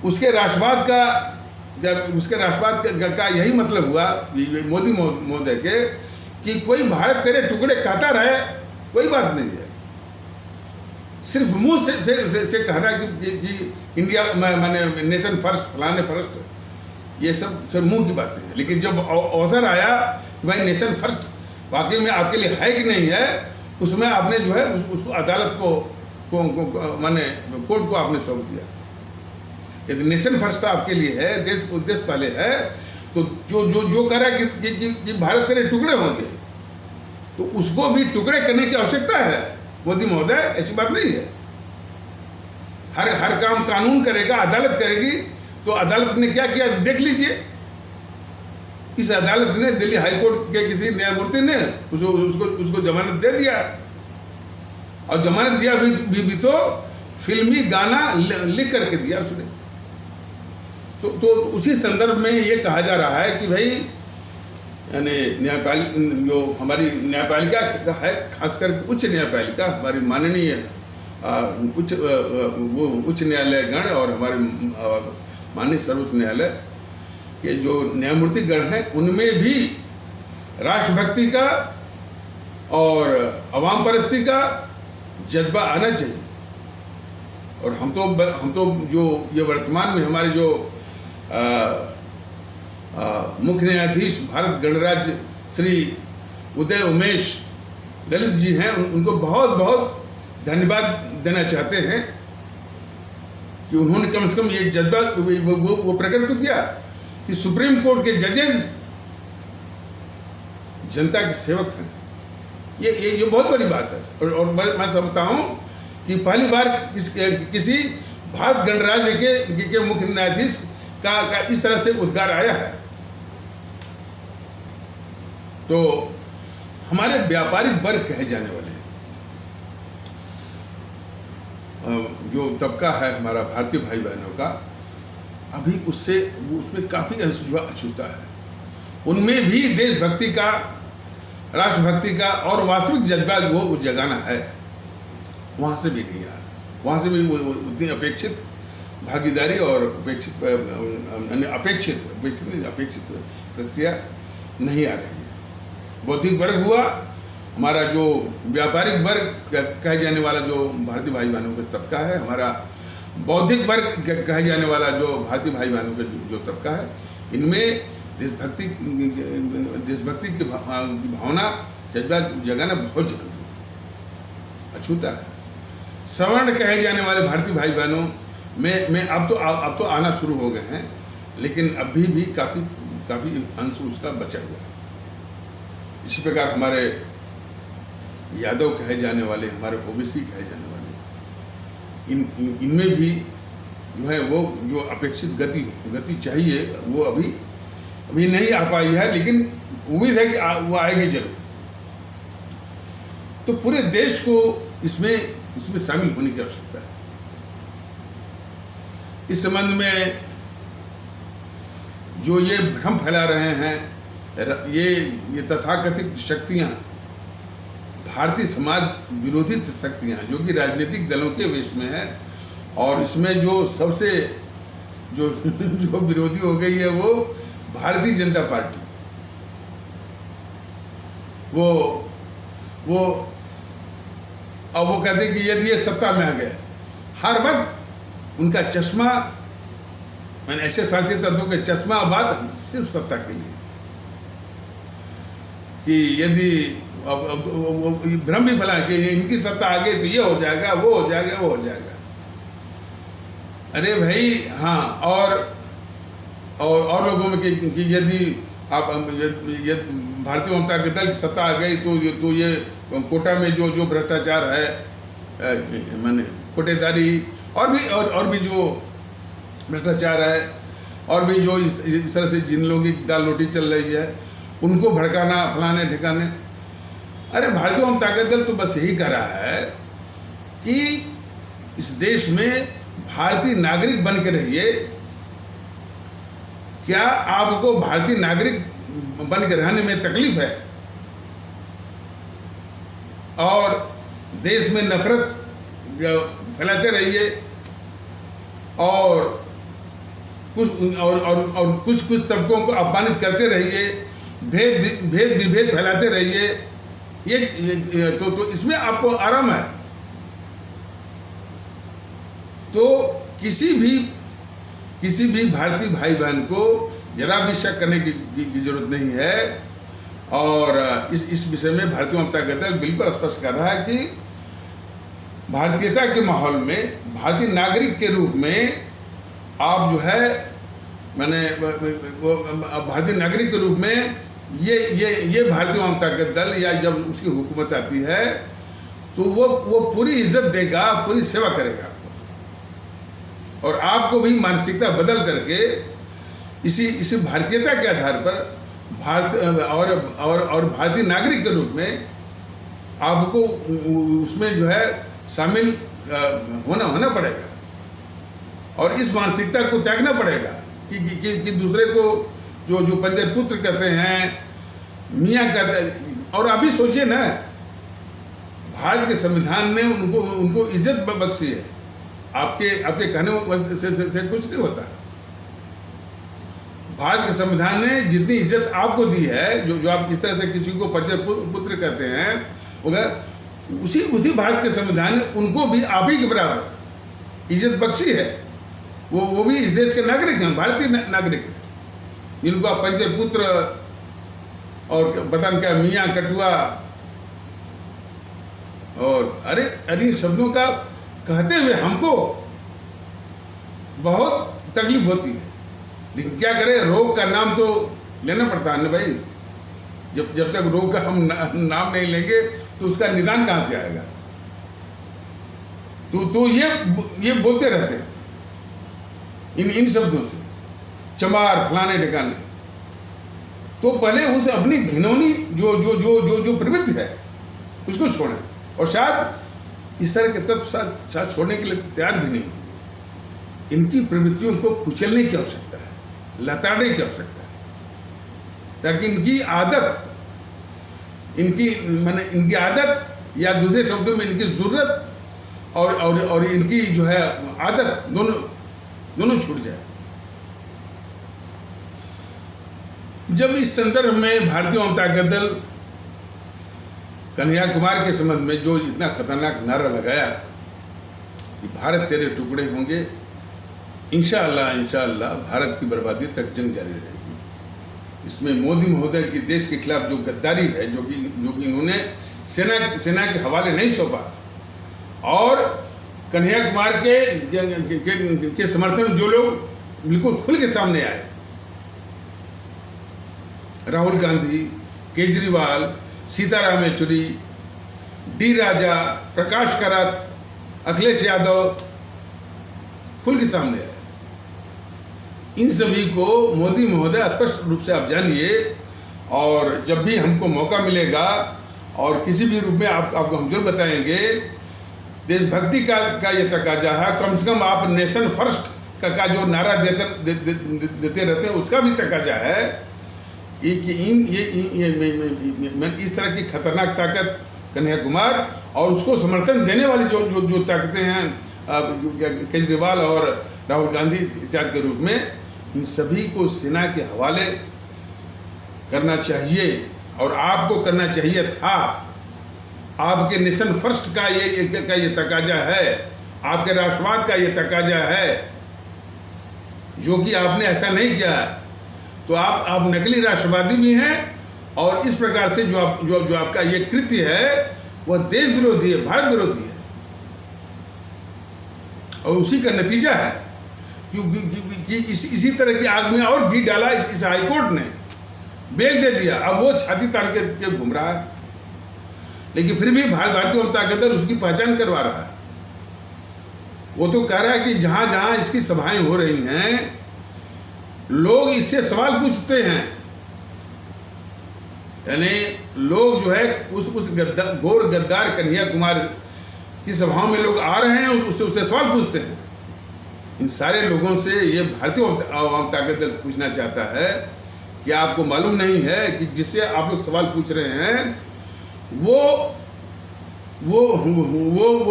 उसके राष्ट्रवाद का यही मतलब हुआ मोदी महोदय के कि कोई भारत तेरे टुकड़े कहता रहे, कोई बात नहीं है। सिर्फ मुंह से कहना कि इंडिया माने नेशन फर्स्ट, फलाने फर्स्ट, ये सब मुंह की बातें हैं। लेकिन जब अवसर आया कि भाई नेशन फर्स्ट वाकई में आपके लिए है कि नहीं है, उसमें आपने जो है उसको अदालत को माने कोर्ट को आपने सौंप दिया। यदि नेशन फर्स्ट आपके लिए है, देश पहले है, तो जो कह रहा है कि भारत तेरे टुकड़े होंगे, तो उसको भी टुकड़े करने की आवश्यकता है मोदी महोदय, ऐसी बात नहीं है। हर काम कानून करेगा, अदालत करेगी। तो अदालत ने क्या किया देख लीजिए। इस अदालत ने दिल्ली हाईकोर्ट के किसी न्यायमूर्ति ने उसको जमानत दे दिया, और जमानत दिया भी तो फिल्मी गाना लिख करके दिया उसने। तो उसी संदर्भ में ये कहा जा रहा है कि भाई यानी जो हमारी न्यायपालिका है, खासकर उच्च न्यायपालिका, हमारी माननीय उच्च न्यायालय गण और हमारे माननीय सर्वोच्च न्यायालय के जो न्यायमूर्ति गण हैं, उनमें भी राष्ट्रभक्ति का और अवाम परस्ती का जज्बा आना चाहिए। और हम तो जो ये वर्तमान में हमारे जो मुख्य न्यायाधीश भारत गणराज्य श्री उदय उमेश ललित जी हैं, उनको बहुत बहुत धन्यवाद देना चाहते हैं कि उन्होंने कम से कम ये जज्बा वो प्रकट तो किया कि सुप्रीम कोर्ट के जजेस जनता के सेवक हैं। ये बहुत बड़ी बात है। और मैं समझता हूँ कि पहली बार किसी भारत गणराज्य के मुख्य न्यायाधीश का इस तरह से उद्गार आया है। तो हमारे व्यापारिक वर्ग कहे जाने वाले जो तबका है हमारा भारतीय भाई बहनों का, अभी उसमें काफ़ी अछूता है। उनमें भी देशभक्ति का, राष्ट्रभक्ति का और वास्तविक जज्बा वो जगाना है, वहाँ से भी नहीं आया। वहाँ से भी वो उतनी अपेक्षित भागीदारी और अपेक्षित प्रतिक्रिया नहीं आ रही है। बौद्धिक वर्ग हुआ, हमारा जो व्यापारिक वर्ग कहे जाने वाला जो भारतीय भाई बहनों का तबका है, हमारा बौद्धिक वर्ग कहे जाने वाला जो भारतीय भाई बहनों का जो तबका है, इनमें देशभक्ति की भावना जज्बा जगाना बहुत जरूरी है, अछूता है। सवर्ण कहे जाने वाले भारतीय भाई बहनों में अब तो आना शुरू हो गए हैं, लेकिन अभी भी काफ़ी अंश उसका बचा हुआ है। इसी प्रकार हमारे यादव कहे जाने वाले, हमारे ओबीसी कहे जाने वाले, इनमें भी जो है वो जो अपेक्षित गति चाहिए वो अभी नहीं आ पाई है, लेकिन उम्मीद है कि वो आएगी जरूर। तो पूरे देश को इसमें शामिल होने की आवश्यकता है। इस संबंध में जो ये भ्रम फैला रहे हैं, ये तथाकथित शक्तियां, भारतीय समाज विरोधी शक्तियां, जो कि राजनीतिक दलों के वेश में है, और इसमें जो सबसे जो विरोधी हो गई है वो भारतीय जनता पार्टी। अब वो कहते हैं कि यदि ये सत्ता में आ गए, हर वक्त उनका चश्मा, मैंने ऐसे साथी तत्वों के चश्मा बात सिर्फ सत्ता के लिए, कि यदि अब भ्रम भी फैला कि इनकी सत्ता आ गई तो ये हो जाएगा, वो हो जाएगा, वो हो जाएगा। अरे भाई हाँ, और लोगों में कि यदि आप भारतीय जनता दल की सत्ता आ गई तो ये कोटा में जो भ्रष्टाचार है, माने कोटेदारी और भी जो भ्रष्टाचार है, और भी जो इस तरह से जिन लोगों की दाल रोटी चल रही है, उनको भड़काना, फलाने ठिकाने। अरे भारतीय जनता दल तो बस यही कह रहा है कि इस देश में भारतीय नागरिक बन के रहिए। क्या आपको भारतीय नागरिक बन के रहने में तकलीफ है? और देश में नफरत फैलाते रहिए और कुछ तबकों को अपमानित करते रहिए, भेद विभेद फैलाते रहिए। ये तो इसमें आपको आराम है। तो किसी भी भारतीय भाई बहन को जरा भी शक करने की जरूरत नहीं है। और इस विषय में भारतीय जनता दल बिल्कुल स्पष्ट कर रहा है कि भारतीयता के माहौल में भारतीय नागरिक के रूप में आप जो है मैंने भारतीय नागरिक के रूप में ये भारतीय जनता दल या जब उसकी हुकूमत आती है तो वो पूरी इज्जत देगा, पूरी सेवा करेगा और आपको भी मानसिकता बदल करके इसी भारतीयता के आधार पर और भारतीय नागरिक के रूप में आपको उसमें जो है शामिल होना पड़ेगा और इस मानसिकता को त्यागना पड़ेगा कि दूसरे को जो पंचायत पुत्र कहते हैं, मियाँ कहते हैं। और अभी सोचिए ना, भारत के संविधान ने उनको इज्जत बख्शी है। आपके कहने से कुछ नहीं होता। भारत के संविधान ने जितनी इज्जत आपको दी है, जो आप इस तरह से किसी को पंचायत पुत्र कहते हैं, उसी भारत के संविधान ने उनको भी आप ही के बराबर इज्जत बख्शी है। वो भी इस देश के नागरिक हैं, भारतीय नागरिक हैं, जिनको आप पंचायत पुत्र और पता नहीं क्या मियाँ कटुआ और अरे शब्दों का कहते हुए हमको बहुत तकलीफ होती है। लेकिन क्या करें, रोग का नाम तो लेना पड़ता है ना भाई। जब तक रोग का हम नाम नहीं लेंगे तो उसका निदान कहाँ से आएगा। तो ये बोलते रहते हैं इन शब्दों से, चमार फलाने ठिकाने। तो पहले उस अपनी घिनौनी जो प्रवृत्ति है उसको छोड़ें। और शायद इस तरह के तत्व साथ छोड़ने के लिए तैयार भी नहीं। इनकी प्रवृत्तियों को कुचलने की आवश्यकता है, लताड़ने की आवश्यकता है, ताकि इनकी आदत या दूसरे शब्दों में इनकी जरूरत और इनकी जो है आदत दोनों छूट जाए। जब इस संदर्भ में भारतीय जनता दल कन्हैया कुमार के संबंध में जो इतना खतरनाक नारा लगाया कि भारत तेरे टुकड़े होंगे, इंशाअल्लाह भारत की बर्बादी तक जंग जारी रहेगी। इसमें मोदी महोदय की देश के खिलाफ जो गद्दारी है, जो कि इन्होंने सेना के हवाले नहीं सौंपा, और कन्हैया कुमार के समर्थन जो लोग बिल्कुल खुल के सामने आए, राहुल गांधी, केजरीवाल, सीताराम येचुरी, डी राजा, प्रकाश करात, अखिलेश यादव खुल के सामने आए। इन सभी को मोदी महोदय स्पष्ट रूप से आप जानिए, और जब भी हमको मौका मिलेगा और किसी भी रूप में आपको हम जरूर बताएंगे। देशभक्ति का ये तकाजा है, कम से कम आप नेशन फर्स्ट का जो नारा देते रहते हैं उसका भी तकाजा है कि इस तरह की खतरनाक ताकत कन्हैया कुमार और उसको समर्थन देने वाली जो ताकतें हैं केजरीवाल और राहुल गांधी इत्यादि के रूप में, इन सभी को सेना के हवाले करना चाहिए। और आपको करना चाहिए था। आपके नेशन फर्स्ट का ये तकाजा है, आपके राष्ट्रवाद का ये तकाजा है, जो कि आपने ऐसा नहीं किया। तो आप नकली राष्ट्रवादी भी हैं, और इस प्रकार से जो आपका ये कृत्य है वह देश विरोधी है, भारत विरोधी है, और उसी का नतीजा है कि इसी तरह की आग में और घी डाला इस हाईकोर्ट ने, बेल दे दिया। अब वो छाती तान के घूम रहा है, लेकिन फिर भी भारतीय जनता दल उसकी पहचान करवा रहा है। वो तो कह रहा है कि जहां जहां इसकी सभाएं हो रही हैं, लोग इससे सवाल पूछते हैं यानी लोग जो है उस घोर गद्दार कन्हैया कुमार की सभाओं में लोग आ रहे हैं, उससे सवाल पूछते हैं। इन सारे लोगों से ये भारतीय आवाम ताकत दल पूछना चाहता है कि आपको मालूम नहीं है कि जिससे आप लोग सवाल पूछ रहे हैं वो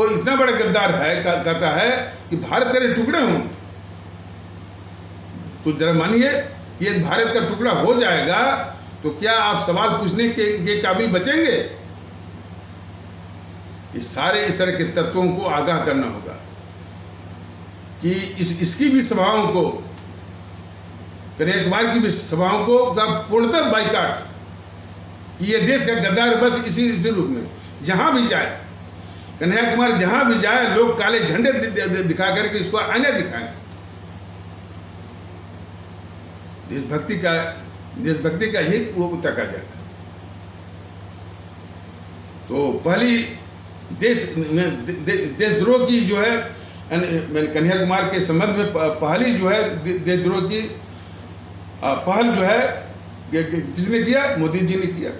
इतना बड़ा गद्दार है, कहता है कि भारत तेरे टुकड़े होंगे। तो जरा मानिए कि यदि भारत का टुकड़ा हो जाएगा तो क्या आप सवाल पूछने के काबिल बचेंगे? इस तरह के तत्वों को आगाह करना होगा कि इसकी भी सभाओं को, कन्हैया कुमार की भी सभाओं को का पूर्णतः बाइकाट, कि ये देश का गद्दार बस इसी रूप में जहां भी जाए, कन्हैया कुमार जहां भी जाए लोग काले झंडे दिखा करके इसको आईना दिखाएं। देशभक्ति का ही वो तका जाता। तो पहली देशद्रोह की जो है कन्हैया कुमार के संबंध में पहली जो है देशद्रोह की पहल जो है किसने किया? मोदी जी ने किया।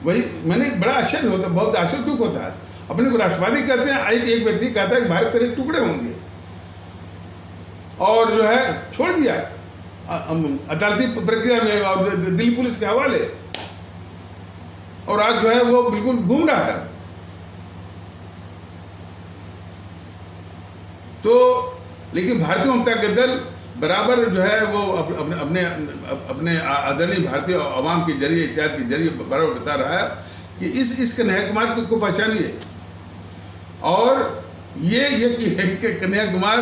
वही मैंने बड़ा आश्चर्य होता, बहुत आश्चर्य दुख होता है। अपने को राष्ट्रवादी कहते हैं, एक व्यक्ति कहता है कि भारत तेरे टुकड़े होंगे और जो है छोड़ दिया अदालती प्रक्रिया में और दिल्ली पुलिस के हवाले, और आज जो है वो बिल्कुल घूम रहा है। तो लेकिन भारतीय जनता दल बराबर जो है वो अपने आदरणीय भारतीय आवाम के जरिए, इत्यादि के जरिए बराबर बता रहा है कि इस कन्हैया कुमार को पहचानिए। और ये कन्हैया कुमार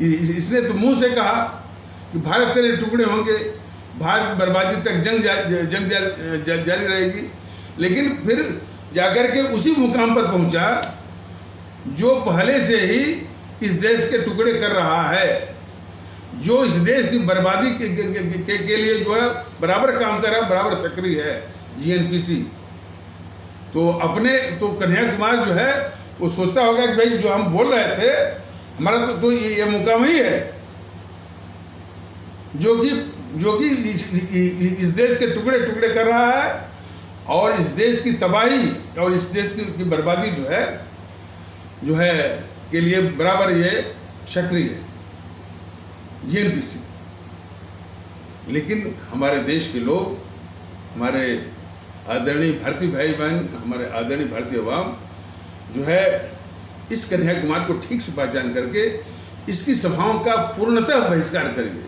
इसने तो मुंह से कहा कि भारत तेरे टुकड़े होंगे, भारत बर्बादी तक जंग जारी रहेगी, लेकिन फिर जाकर के उसी मुकाम पर पहुंचा जो पहले से ही इस देश के टुकड़े कर रहा है, जो इस देश की बर्बादी के लिए जो है बराबर काम कर रहा है, बराबर सक्रिय है, जीएनपीसी। तो कन्हैया कुमार जो है वो सोचता होगा कि भाई जो हम बोल रहे थे हमारा तो ये मुकाम ही है, जो कि इस देश के टुकड़े कर रहा है और इस देश की तबाही और इस देश की बर्बादी जो है के लिए बराबर ये सक्रिय है, जीएनपीसी। लेकिन हमारे देश के लोग, हमारे आदरणीय भारतीय भाई बहन, हमारे आदरणीय भारतीय अवाम जो है इस कन्हैया कुमार को ठीक से पहचान करके इसकी सभाओं का पूर्णतः बहिष्कार करिए,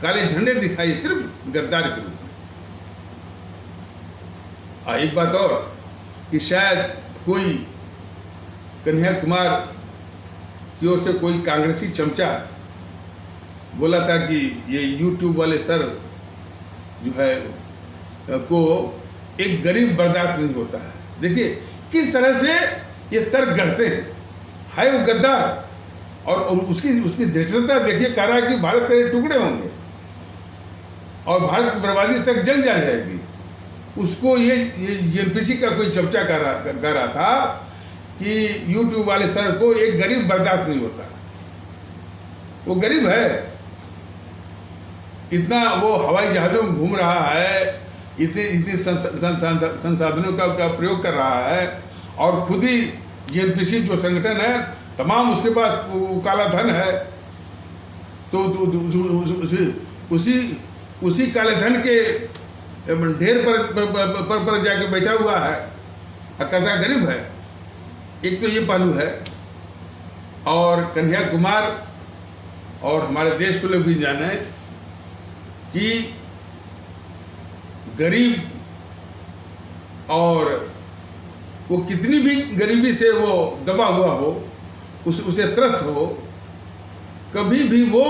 काले झंडे दिखाइए सिर्फ गद्दार के रूप में। एक बात और कि शायद कोई कन्हैया कुमार की ओर से कोई कांग्रेसी चमचा बोला था कि ये यूट्यूब वाले सर जो है को एक गरीब बर्दाश्त नहीं होता है। देखिए किस तरह से ये तर्क गढ़ते हैं, है वो गद्दार और उसकी दृढ़ता देखिए, कह रहा है कि भारत तेरे टुकड़े होंगे और भारत की बर्बादी तक जंग जारी रहेगी। उसको ये जीएनपीसी का कोई चर्चा कर रहा था कि यूट्यूब वाले सर को एक गरीब बर्दाश्त नहीं होता। वो गरीब है, इतना वो हवाई जहाज़ों में घूम रहा है, इतने संसाधनों का प्रयोग कर रहा है और खुद ही जीएनपीसी जो संगठन है तमाम उसके पास वो काला धन है। तो उसी काले धन के ढेर पर जाके बैठा हुआ है, कहता गरीब है। एक तो ये पहलू है। और कन्हैया कुमार और हमारे देश को लोग भी जाने कि गरीब और वो कितनी भी गरीबी से वो दबा हुआ हो, उसे त्रस्त हो, कभी भी वो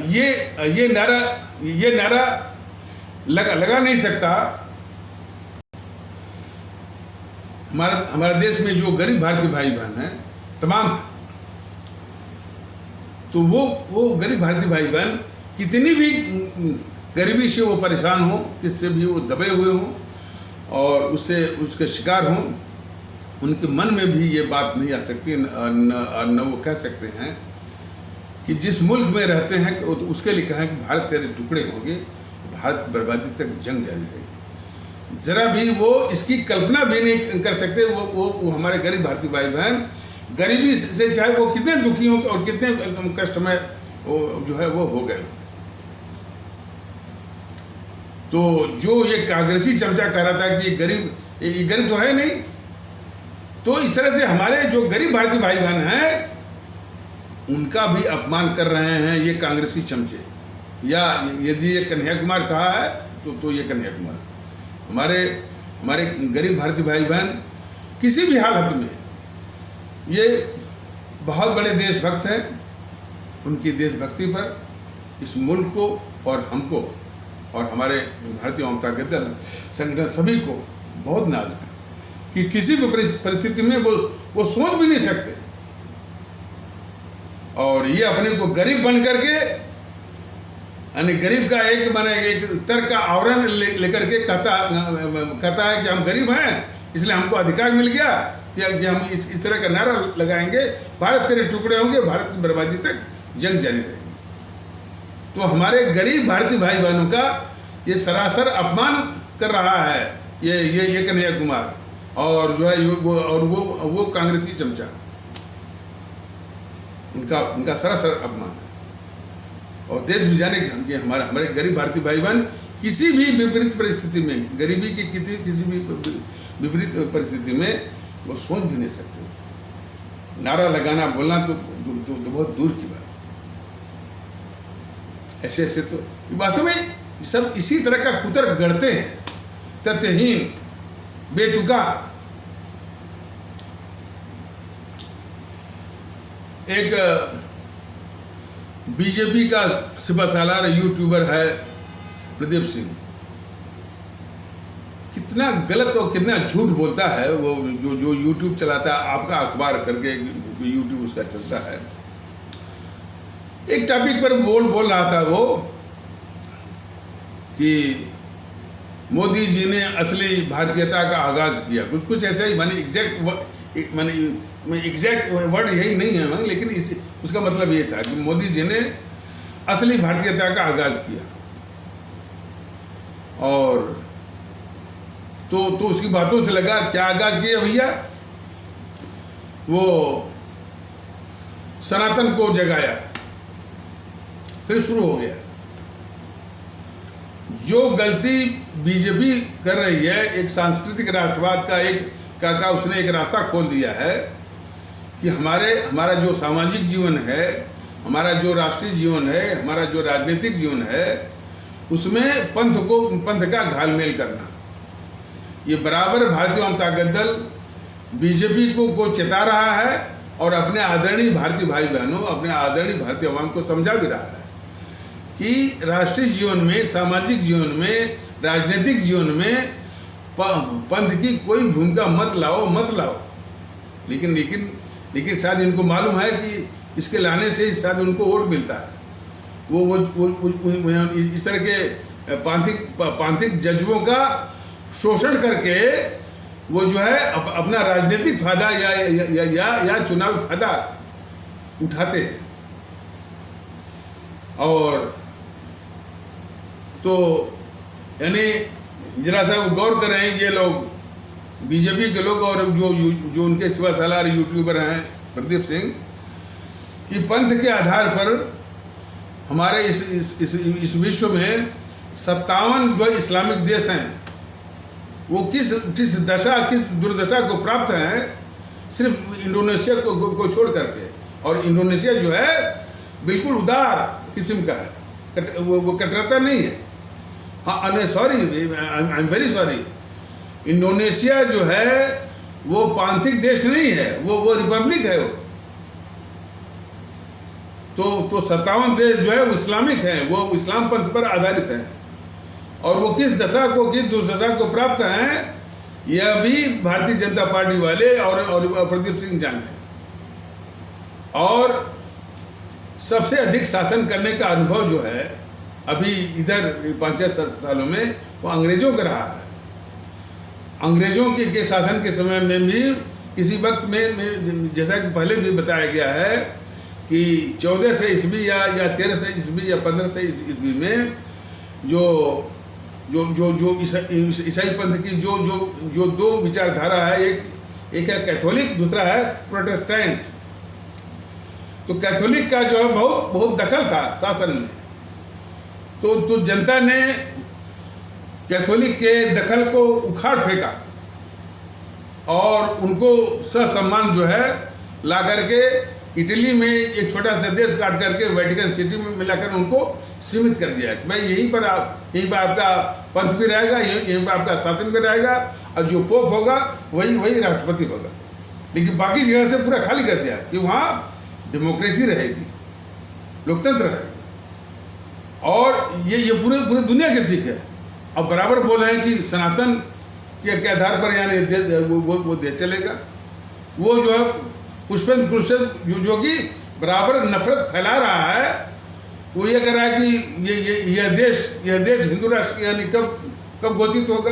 ये नारा लगा नहीं सकता। हमारे देश में जो गरीब भारतीय भाई बहन हैं तमाम, तो वो गरीब भारतीय भाई बहन कितनी भी गरीबी से वो परेशान हो, किससे भी वो दबे हुए हों और उसके शिकार हों, उनके मन में भी ये बात नहीं आ सकती, न वो कह सकते हैं कि जिस मुल्क में रहते हैं तो उसके लिए कहें कि भारत तेरे टुकड़े होंगे, भारत की बर्बादी तक जंग जारी रहेगी। ज़रा भी वो इसकी कल्पना भी नहीं कर सकते। वो हमारे गरीब भारतीय भाई बहन गरीबी से चाहे वो कितने दुखी हों और कितने कष्ट में वो जो है वो हो गए। तो जो ये कांग्रेसी चमचा कह रहा था कि ये गरीब तो है नहीं, तो इस तरह से हमारे जो गरीब भारतीय भाई बहन हैं उनका भी अपमान कर रहे हैं ये कांग्रेसी चमचे। या यदि ये कन्हैया कुमार कहा है तो ये कन्हैया कुमार हमारे गरीब भारतीय भाई बहन किसी भी हालत में ये बहुत बड़े देशभक्त हैं। उनकी देशभक्ति पर इस मुल्क को और हमको और हमारे भारतीय जनता दल संगठन सभी को बहुत नाज है कि किसी भी परिस्थिति में वो सोच भी नहीं सकते। और ये अपने को गरीब बन करके यानी गरीब का एक तर्क का आवरण लेकर के कहता है कि हम गरीब हैं इसलिए हमको अधिकार मिल गया कि हम इस तरह का नारा लगाएंगे, भारत तेरे टुकड़े होंगे, भारत की बर्बादी तक जंग जारी रहेगी। तो हमारे गरीब भारतीय भाई बहनों का ये सरासर अपमान कर रहा है ये कन्हैया कुमार और जो है वो कांग्रेसी चमचा। उनका सरासर अपमान है। और देश भी जाने कि हमारे गरीब भारतीय भाई बहन किसी भी विपरीत परिस्थिति में, गरीबी की किसी भी विपरीत परिस्थिति में वो सोच भी नहीं सकते। नारा लगाना बोलना तो बहुत दूर की बात। ऐसे तो वास्तव में सब इसी तरह का कुतर्क गढ़ते हैं, तथ्यहीन, बेतुका। एक बीजेपी का सिपहसालार यूट्यूबर है प्रदीप सिंह, कितना गलत और कितना झूठ बोलता है वो। जो यूट्यूब चलाता है, आपका अखबार करके यूट्यूब उसका चलता है। एक टॉपिक पर बोल रहा था वो कि मोदी जी ने असली भारतीयता का आगाज किया, कुछ ऐसा ही। माने एग्जैक्ट वर्ड यही नहीं है, लेकिन उसका मतलब ये था कि मोदी जी ने असली भारतीयता का आगाज किया। और तो उसकी बातों से लगा क्या आगाज किया भैया, वो सनातन को जगाया, फिर शुरू हो गया। जो गलती बीजेपी कर रही है, एक सांस्कृतिक राष्ट्रवाद का उसने एक रास्ता खोल दिया है कि हमारा जो सामाजिक जीवन है, हमारा जो राष्ट्रीय जीवन है, हमारा जो राजनीतिक जीवन है, उसमें पंथ का घालमेल करना। ये बराबर भारतीय जनता दल बीजेपी को चेता रहा है और अपने आदरणीय भारतीय भाई बहनों, अपने आदरणीय भारतीय अवाम को समझा भी रहा है कि राष्ट्रीय जीवन में, सामाजिक जीवन में, राजनीतिक जीवन में पंथ की कोई भूमिका मत लाओ। लेकिन शायद इनको मालूम है कि इसके लाने से शायद उनको वोट मिलता है। वो इस तरह के पांथिक जज्बों का शोषण करके वो जो है अपना राजनीतिक फायदा या चुनावी फायदा उठाते हैं। और तो यानी जरा सा गौर करें ये लोग, बीजेपी के लोग और जो उनके सिपहसालार यूट्यूबर हैं प्रदीप सिंह, कि पंथ के आधार पर हमारे इस विश्व में 57 जो इस्लामिक देश हैं वो किस दुर्दशा को प्राप्त हैं, सिर्फ इंडोनेशिया को छोड़ करके। और इंडोनेशिया जो है बिल्कुल उदार किस्म का है, वो कट्टरता नहीं है। हाँ, sorry, I am very sorry, Indonesia जो है वो पांथिक देश नहीं है, वो रिपब्लिक है। वो तो 57 देश जो है वो इस्लामिक हैं, वो इस्लाम पंथ पर आधारित हैं। और वो किस दुर्दशा को प्राप्त हैं, यह भी भारतीय जनता पार्टी वाले और प्रदीप सिंह जाने। और सबसे अधिक शासन करने का अनुभव जो है अभी इधर 5-6 सालों में वो अंग्रेजों का रहा है। अंग्रेजों के शासन के समय में भी किसी वक्त में जैसा कि पहले भी बताया गया है कि 1400 ईस्वी या 1300 ईस्वी या 1500 ईस्वी में जो जो जो जो ईसाई पंथ की जो जो जो दो विचारधारा है, एक है कैथोलिक, दूसरा है प्रोटेस्टेंट। तो कैथोलिक का जो है बहुत बहुत दखल था शासन में, तो जनता ने कैथोलिक के दखल को उखाड़ फेंका और उनको ससम्मान जो है ला करके इटली में एक छोटा सा देश काट करके वेटिकन सिटी में मिलाकर उनको सीमित कर दिया कि भाई यहीं पर आपका पंथ भी रहेगा, यहीं पर आपका शासन भी रहेगा, और जो पोप होगा वही राष्ट्रपति होगा। लेकिन बाकी जगह से पूरा खाली कर दिया कि वहाँ डेमोक्रेसी रहेगी, लोकतंत्र रहेगा। और ये पूरे दुनिया के सिख है। अब बराबर बोल रहे हैं कि सनातन के आधार पर यानी वो देश चलेगा। वो जो है पुष्पेंद्र कुशल जो कि बराबर नफरत फैला रहा है, वो ये कह रहा है कि यह देश हिंदू राष्ट्र यानी कब घोषित होगा।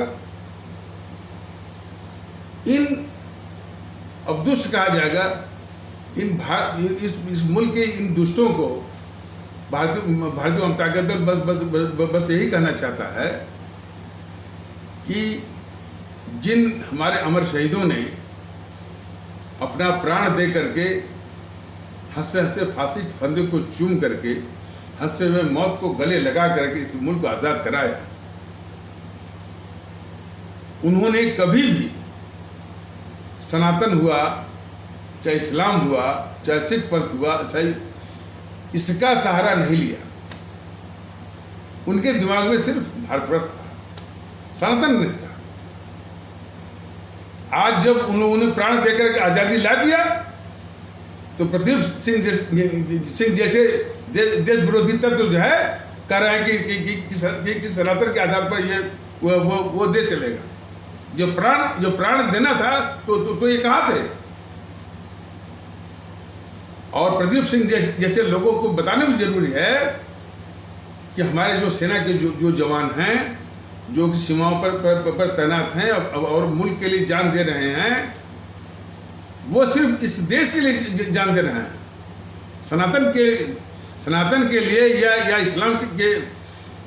अब दुष्ट कहा जाएगा इस मुल्क के इन दुष्टों को भारतीय जनता दल बस यही कहना चाहता है कि जिन हमारे अमर शहीदों ने अपना प्राण दे करके हंसते हंसते फांसी के फंदे को चूम करके हंसते हुए मौत को गले लगा करके इस मुल्क को आज़ाद कराया, उन्होंने कभी भी सनातन हुआ, चाहे इस्लाम हुआ, चाहे सिख पंथ हुआ, सही इसका सहारा नहीं लिया। उनके दिमाग में सिर्फ भारतवर्ष था, सनातन नहीं था। आज जब उन्होंने प्राण देकर के आज़ादी ला दिया तो प्रदीप सिंह जैसे देश विरोधी तत्व जो है कह रहे हैं कि सनातन के आधार पर ये वो देश चलेगा। जो प्राण देना था तो ये कहाँ थे। और प्रदीप सिंह जैसे लोगों को बताना भी जरूरी है कि हमारे जो सेना के जो जवान हैं, जो कि सीमाओं पर तैनात हैं और मुल्क के लिए जान दे रहे हैं, वो सिर्फ इस देश के लिए जान दे रहे हैं, सनातन के लिए या इस्लाम के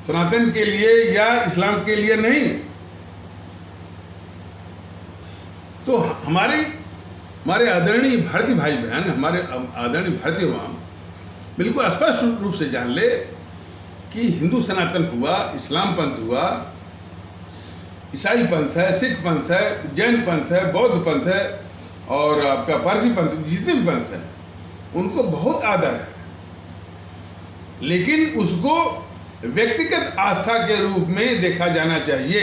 सनातन के लिए या इस्लाम के लिए नहीं। तो हमारे आदरणीय भारतीय भाई बहन, हमारे आदरणीय भारतीय अवाम बिल्कुल स्पष्ट रूप से जान ले कि हिंदू सनातन हुआ, इस्लाम पंथ हुआ, ईसाई पंथ है, सिख पंथ है, जैन पंथ है, बौद्ध पंथ है और आपका पारसी पंथ, जितने भी पंथ हैं उनको बहुत आदर है, लेकिन उसको व्यक्तिगत आस्था के रूप में देखा जाना चाहिए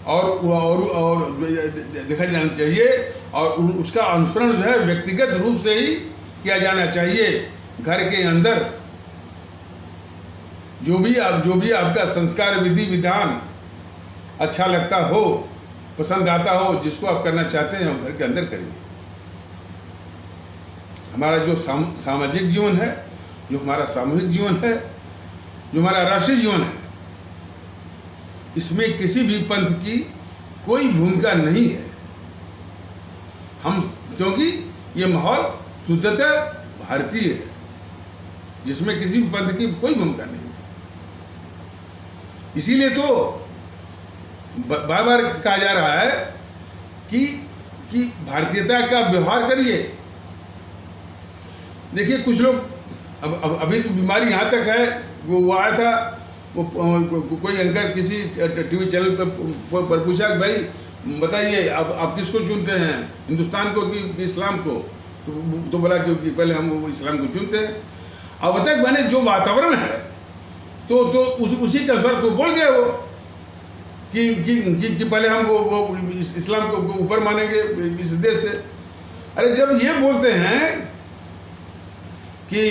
और देखा जाना चाहिए और उसका अनुसरण जो है व्यक्तिगत रूप से ही किया जाना चाहिए। घर के अंदर जो भी आपका संस्कार विधि विधान अच्छा लगता हो, पसंद आता हो, जिसको आप करना चाहते हैं घर के अंदर करिए। हमारा जो सामाजिक जीवन है, जो हमारा सामूहिक जीवन है, जो हमारा राष्ट्रीय जीवन है, इसमें किसी भी पंथ की कोई भूमिका नहीं है। क्योंकि ये माहौल शुद्धतः भारतीय है, जिसमें किसी भी पंथ की कोई भूमिका नहीं है। इसीलिए तो बार बार कहा जा रहा है कि भारतीयता का व्यवहार करिए। देखिए कुछ लोग अभी तो बीमारी यहाँ तक है, वो आया था, वो कोई एंकर किसी टीवी चैनल पर पूछा कि भाई बताइए आप किसको चुनते हैं, हिंदुस्तान को कि इस्लाम को? तो बोला कि पहले हम इस्लाम को चुनते हैं। अब तक मैंने जो वातावरण है तो उसी के अनुसार तो बोल गया वो कि पहले हम वो इस्लाम को ऊपर मानेंगे इस देश से। अरे जब ये बोलते हैं कि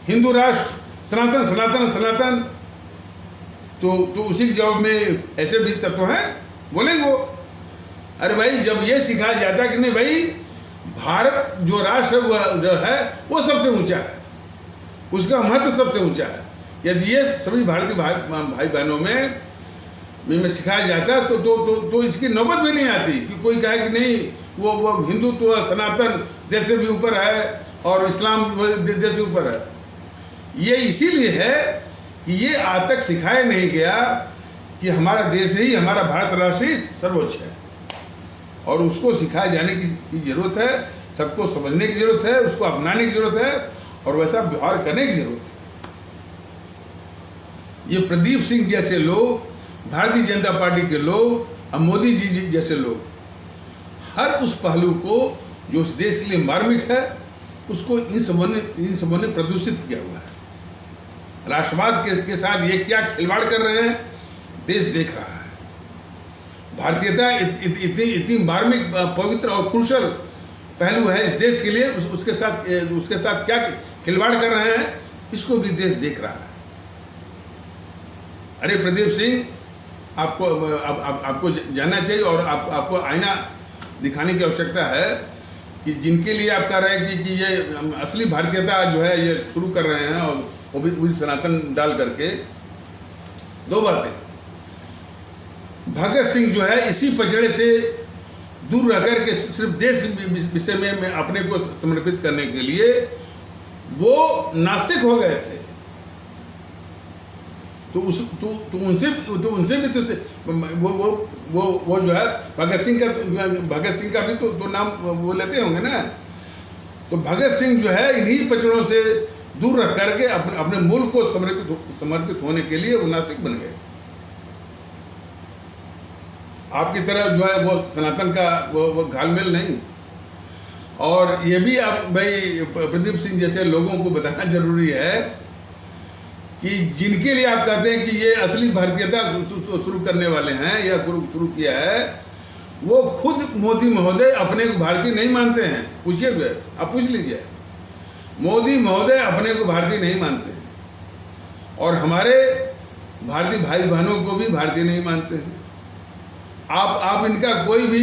हिंदू राष्ट्र सनातन तो उसी के जवाब में ऐसे भी तत्व हैं बोलेंगे वो। अरे भाई जब ये सिखाया जाता है कि नहीं भाई भारत जो राष्ट्र जो है वो सबसे ऊंचा है, उसका महत्व सबसे ऊंचा है, यदि ये सभी भारतीय भाई बहनों में सिखाया जाता है तो इसकी नौबत भी नहीं आती कि कोई कहे कि नहीं वो हिंदुत्व सनातन देश से भी ऊपर है और इस्लाम देश के ऊपर है। ये इसीलिए है कि ये आज तक सिखाया नहीं गया कि हमारा देश ही, हमारा भारत राष्ट्र ही सर्वोच्च है, और उसको सिखाए जाने की जरूरत है, सबको समझने की जरूरत है, उसको अपनाने की जरूरत है और वैसा व्यवहार करने की जरूरत है। ये प्रदीप सिंह जैसे लोग, भारतीय जनता पार्टी के लोग, अब मोदी जी जैसे लोग हर उस पहलू को जो उस देश के लिए मार्मिक है उसको इन सबों ने प्रदूषित किया हुआ है। राष्ट्रवाद के साथ ये क्या खिलवाड़ कर रहे हैं देश देख रहा है। भारतीयता इतनी मार्मिक, पवित्र और क्रूशल पहलू है इस देश के लिए, उसके साथ क्या खिलवाड़ कर रहे हैं इसको भी देश देख रहा है। अरे प्रदीप सिंह, आपको जानना चाहिए और आपको आईना दिखाने की आवश्यकता है कि जिनके लिए आप कह रहे हैं कि ये असली भारतीयता जो है ये शुरू कर रहे हैं और वो भी सनातन डाल करके। दो बातें, भगत सिंह जो है इसी पचड़े से दूर रह करके सिर्फ देश विषय में अपने को समर्पित करने के लिए वो नास्तिक हो गए थे। तो उनसे भी वो जो है भगत सिंह का भी तो नाम वो लेते होंगे ना। तो भगत सिंह जो है इन्हीं पचड़ों से दूर रख करके अपने मुल्क को समर्पित होने के लिए वो नास्तिक बन गए। आपकी तरह जो है वो सनातन का वो घालमेल नहीं। और ये भी आप भाई प्रदीप सिंह जैसे लोगों को बताना जरूरी है कि जिनके लिए आप कहते हैं कि ये असली भारतीयता शुरू करने वाले हैं या शुरू किया है, वो खुद मोदी महोदय अपने को भारतीय नहीं मानते हैं। पूछिए, आप पूछ लीजिए, मोदी महोदय अपने को भारतीय नहीं मानते और हमारे भारतीय भाई बहनों को भी भारतीय नहीं मानते हैं। आप इनका कोई भी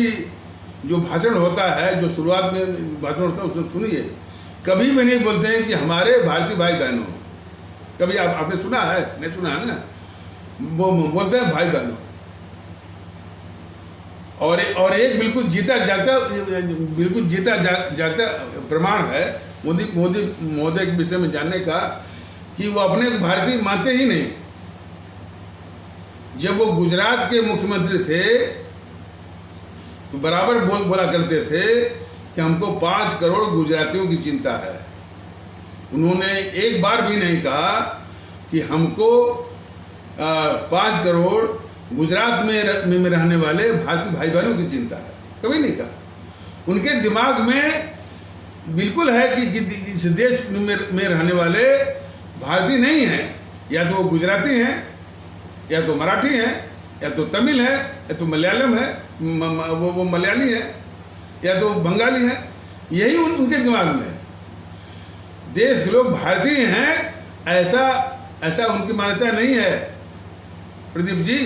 जो भाषण होता है, जो शुरुआत में भाषण होता है उसमें सुनिए, कभी भी नहीं बोलते हैं कि हमारे भारतीय भाई बहनों। कभी आपने सुना है? नहीं सुना है ना। वो बोलते हैं भाई बहनों। और एक बिल्कुल जीता जागता प्रमाण है मोदी महोदय के विषय में जानने का कि वो अपने को भारतीय मानते ही नहीं। जब वो गुजरात के मुख्यमंत्री थे तो बराबर बोला करते थे कि हमको 5 करोड़ गुजरातियों की चिंता है। उन्होंने एक बार भी नहीं कहा कि हमको 5 करोड़ गुजरात में रहने वाले भारतीय भाई बहनों की चिंता है, कभी नहीं कहा। उनके दिमाग में बिल्कुल है कि इस देश में रहने वाले भारतीय नहीं हैं, या तो वो गुजराती हैं, या तो मराठी हैं, या तो तमिल है, या तो मलयालम है, वो मलयाली है, या तो बंगाली है। यही उनके दिमाग में है। देश के लोग भारतीय हैं ऐसा उनकी मान्यता नहीं है प्रदीप जी।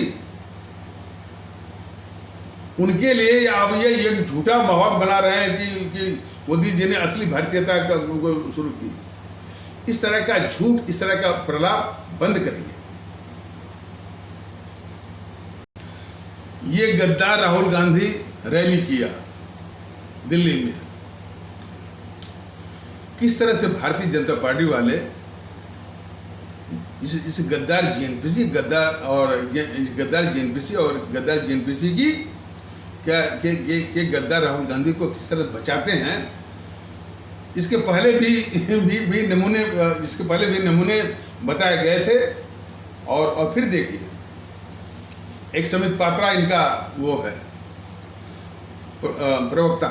उनके लिए आप ये झूठा माहौल बना रहे हैं कि मोदी जी ने असली भारतीयता का शुरू की। इस तरह का झूठ, इस तरह का प्रलाप बंद करिए। ये गद्दार राहुल गांधी रैली किया दिल्ली में, किस तरह से भारतीय जनता पार्टी वाले इस गद्दार जीएनपीसी और गद्दार जीएनपीसी की के गद्दार राहुल गांधी को किस तरह बचाते हैं। इसके पहले भी नमूने बताए गए थे। और फिर देखिए, एक समित पात्रा इनका वो है प्रवक्ता,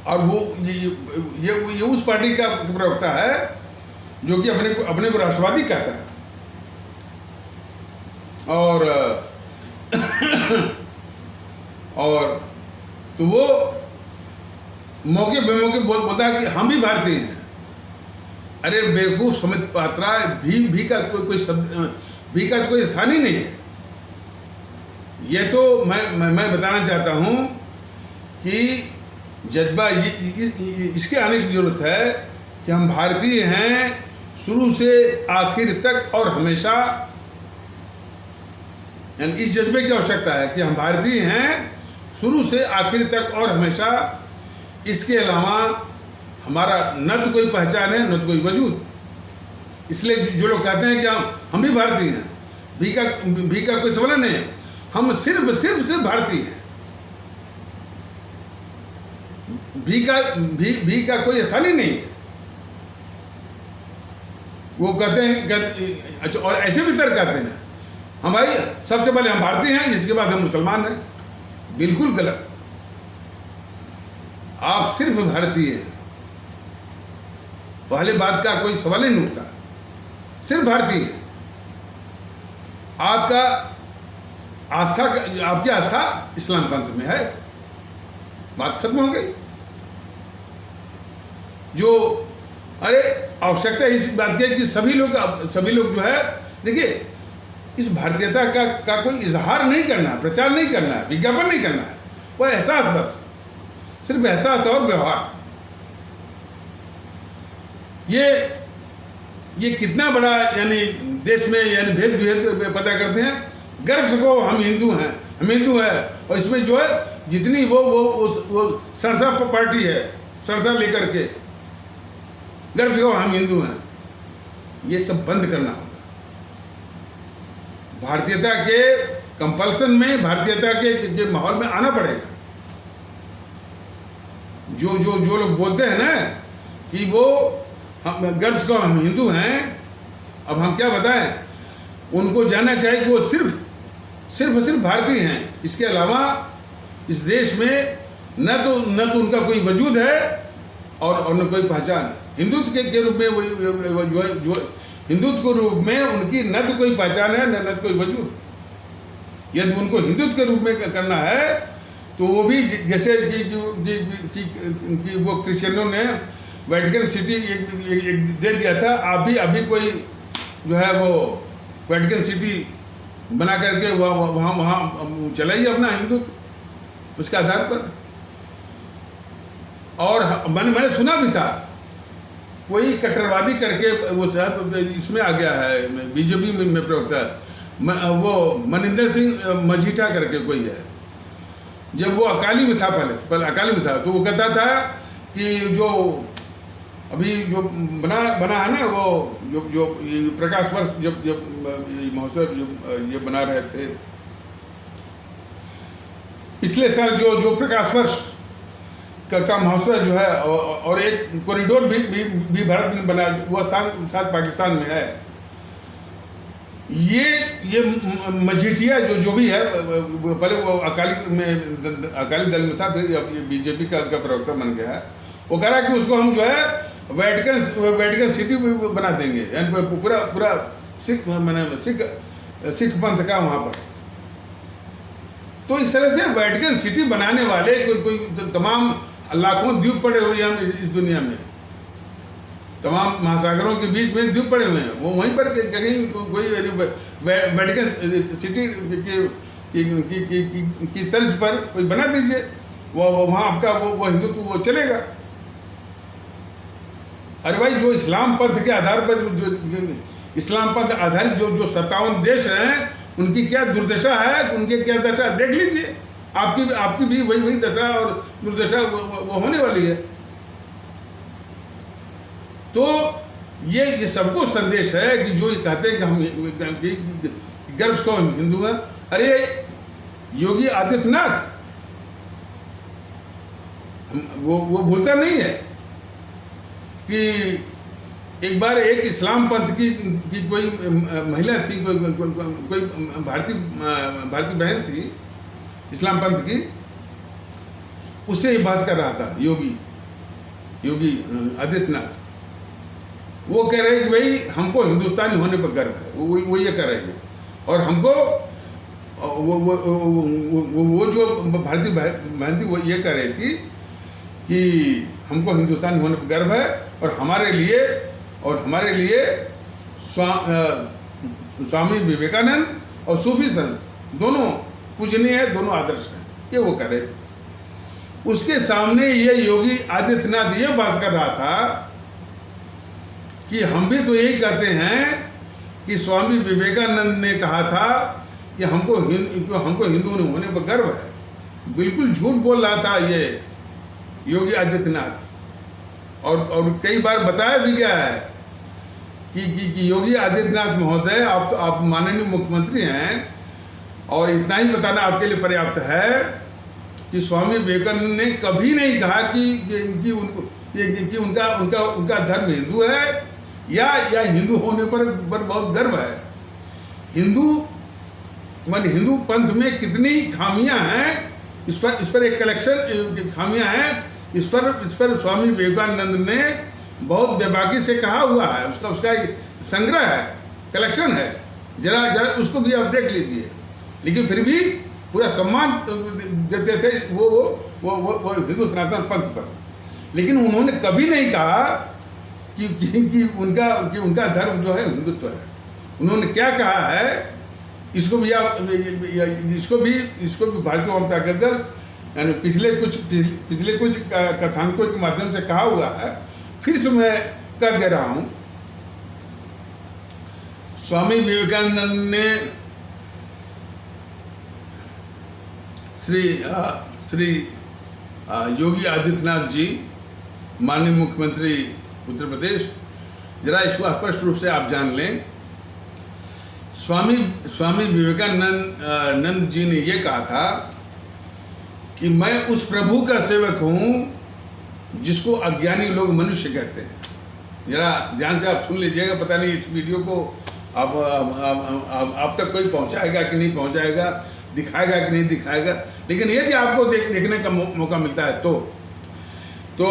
और वो ये उस पार्टी का प्रवक्ता है जो कि अपने को राष्ट्रवादी कहता है। और तो वो मौके बेमौके बोलता है कि हम भी भारतीय हैं। अरे बेवकूफ समित पात्रा, भी का कोई शब्द, भी का कोई स्थान ही नहीं है। ये तो मैं बताना चाहता हूँ कि जज्बा इसके आने की जरूरत है कि हम भारतीय हैं शुरू से आखिर तक और हमेशा। यानी इस जज्बे की आवश्यकता है कि हम भारतीय हैं शुरू से आखिर तक और हमेशा। इसके अलावा हमारा न तो कोई पहचान है न तो कोई वजूद। इसलिए जो लोग कहते हैं कि हम भी भारतीय हैं, भी का कोई सवाल नहीं है। हम सिर्फ भारतीय हैं। भी का कोई स्थान ही नहीं है। वो कहते हैं अच्छा, और ऐसे भी तर्क कहते हैं हम भाई सबसे पहले हम भारतीय हैं, इसके बाद हम मुसलमान हैं। बिल्कुल गलत। आप सिर्फ भारतीय हैं, पहले बात का कोई सवाल ही नहीं उठता। सिर्फ भारतीय है। आपकी आस्था इस्लाम पंथ में है, बात खत्म हो गई। जो अरे आवश्यकता इस बात की कि सभी लोग जो है, देखिए इस भारतीयता का कोई इजहार नहीं करना है, प्रचार नहीं करना है, विज्ञापन नहीं करना है, वो एहसास, बस सिर्फ एहसास और व्यवहार। ये कितना बड़ा यानी देश में यानी भेद पता करते हैं। गर्व से कहो हम हिंदू हैं, और इसमें जो है जितनी वो सरसा पार्टी है, सरसा लेकर के गर्व से कहो हम हिंदू हैं, ये सब बंद करना होगा। भारतीयता के कंपल्सन में, भारतीयता के माहौल में आना पड़ेगा। जो लोग बोलते हैं ना कि वो हम गर्व से कहो हम हिंदू हैं, अब हम क्या बताएं, उनको जानना चाहिए कि वो सिर्फ भारतीय हैं। इसके अलावा इस देश में न तो उनका कोई वजूद है और न कोई पहचान। हिंदुत्व के रूप में जो हिंदुत्व के रूप में उनकी न तो कोई पहचान है न कोई वजूद। यदि उनको हिंदुत्व के रूप में करना है तो वो भी जैसे कि वो क्रिश्चियनों ने वेटिकन सिटी एक दे दिया था, आप भी अभी कोई जो है वो वेटिकन सिटी बना करके वहाँ चलाइए अपना हिंदुत्व उसके आधार पर। और मैंने सुना भी था कोई कट्टरवादी करके वो शायद इसमें आ गया है, बीजेपी में प्रवक्ता वो मनिंदर सिंह मजीठा करके कोई है। जब वो अकाली में था, पहले अकाली में था, तो वो कहता था कि जो अभी जो बना है ना, वो जो प्रकाश वर्ष जब महोत्सव ये बना रहे थे पिछले साल, जो प्रकाश वर्ष का महोत्सव जो है, और एक कॉरिडोर भी भारत में बना, वो स्थान शायद पाकिस्तान में है। ये मजीठिया जो भी है, पहले वो अकाली दल में था, फिर बीजेपी का प्रवक्ता बन गया है। वो कह रहा है कि उसको हम जो है वेटिकन सिटी बना देंगे, यानी पूरा सिख पंथ का वहाँ पर। तो इस तरह से वेटिकन सिटी बनाने वाले कोई तमाम लाखों द्वीप पड़े हुए हैं इस दुनिया में, तमाम महासागरों के बीच में द्वीप पड़े हुए हैं। वो वहीं पर कहीं कोई वेटिकन सिटी की तर्ज पर कोई बना दीजिए, वो वहाँ आपका वो हिंदुत्व वो चलेगा। अरे भाई, जो इस्लाम पंथ के आधार पर इस्लाम पंथ आधारित जो 57 देश हैं, उनकी क्या दुर्दशा है, उनके क्या दशा देख लीजिए। आपकी भी वही दशा और दुर्दशा वो होने वाली है। तो ये सबको संदेश है कि जो ये कहते हैं कि हम गर्व को हम हिंदू हैं। अरे योगी आदित्यनाथ वो भूलता नहीं है कि एक बार एक इस्लाम पंथ की कोई महिला थी, कोई भारतीय बहन थी इस्लाम पंथ की, उससे ही बहस कर रहा था योगी आदित्यनाथ। वो कह रहे हैं कि भाई हमको हिंदुस्तानी होने पर गर्व है, वो ये कह रहे हैं। और हमको वो जो भारतीय बहन थी वो ये कह रही थी कि हमको हिंदुस्तानी होने पर गर्व है, और हमारे लिए स्वामी विवेकानंद और सूफी संत दोनों पूजनीय है, दोनों आदर्श हैं, ये वो कह रहे थे। उसके सामने ये योगी आदित्यनाथ ये बात कर रहा था कि हम भी तो यही कहते हैं कि स्वामी विवेकानंद ने कहा था कि हमको हिंदू होने पर गर्व है। बिल्कुल झूठ बोल रहा था ये योगी आदित्यनाथ, और कई बार बताया भी गया है कि योगी आदित्यनाथ महोदय, आप माननीय मुख्यमंत्री हैं, और इतना ही बताना आपके लिए पर्याप्त है कि स्वामी विवेकानंद ने कभी नहीं कहा कि उनका धर्म हिंदू है या हिंदू होने पर बहुत गर्व है। हिंदू पंथ में कितनी खामियां हैं, इस पर एक कलेक्शन खामियां हैं, इस पर स्वामी विवेकानंद ने बहुत बेबाकी से कहा हुआ है। उसका एक संग्रह है, कलेक्शन है, जरा उसको भी आप देख लीजिए। लेकिन फिर भी पूरा सम्मान देते थे वो हिंदू सनातन पंथ पर। लेकिन उन्होंने कभी नहीं कहा कि उनका धर्म जो है हिंदुत्व है। उन्होंने क्या कहा है, इसको भी भारतीय जनता दल यानी पिछले कुछ कथानकों के माध्यम से कहा हुआ है, फिर से मैं कर दे रहा हूं। स्वामी विवेकानंद ने श्री योगी आदित्यनाथ जी, माननीय मुख्यमंत्री उत्तर प्रदेश, जरा इसको स्पष्ट रूप से आप जान लें। स्वामी विवेकानंद जी ने ये कहा था कि मैं उस प्रभु का सेवक हूं जिसको अज्ञानी लोग मनुष्य कहते हैं। जरा ध्यान से आप सुन लीजिएगा। पता नहीं इस वीडियो को आप तक कोई पहुंचाएगा कि नहीं पहुंचाएगा, दिखाएगा कि नहीं दिखाएगा, लेकिन यदि आपको देखने का मौका मिलता है तो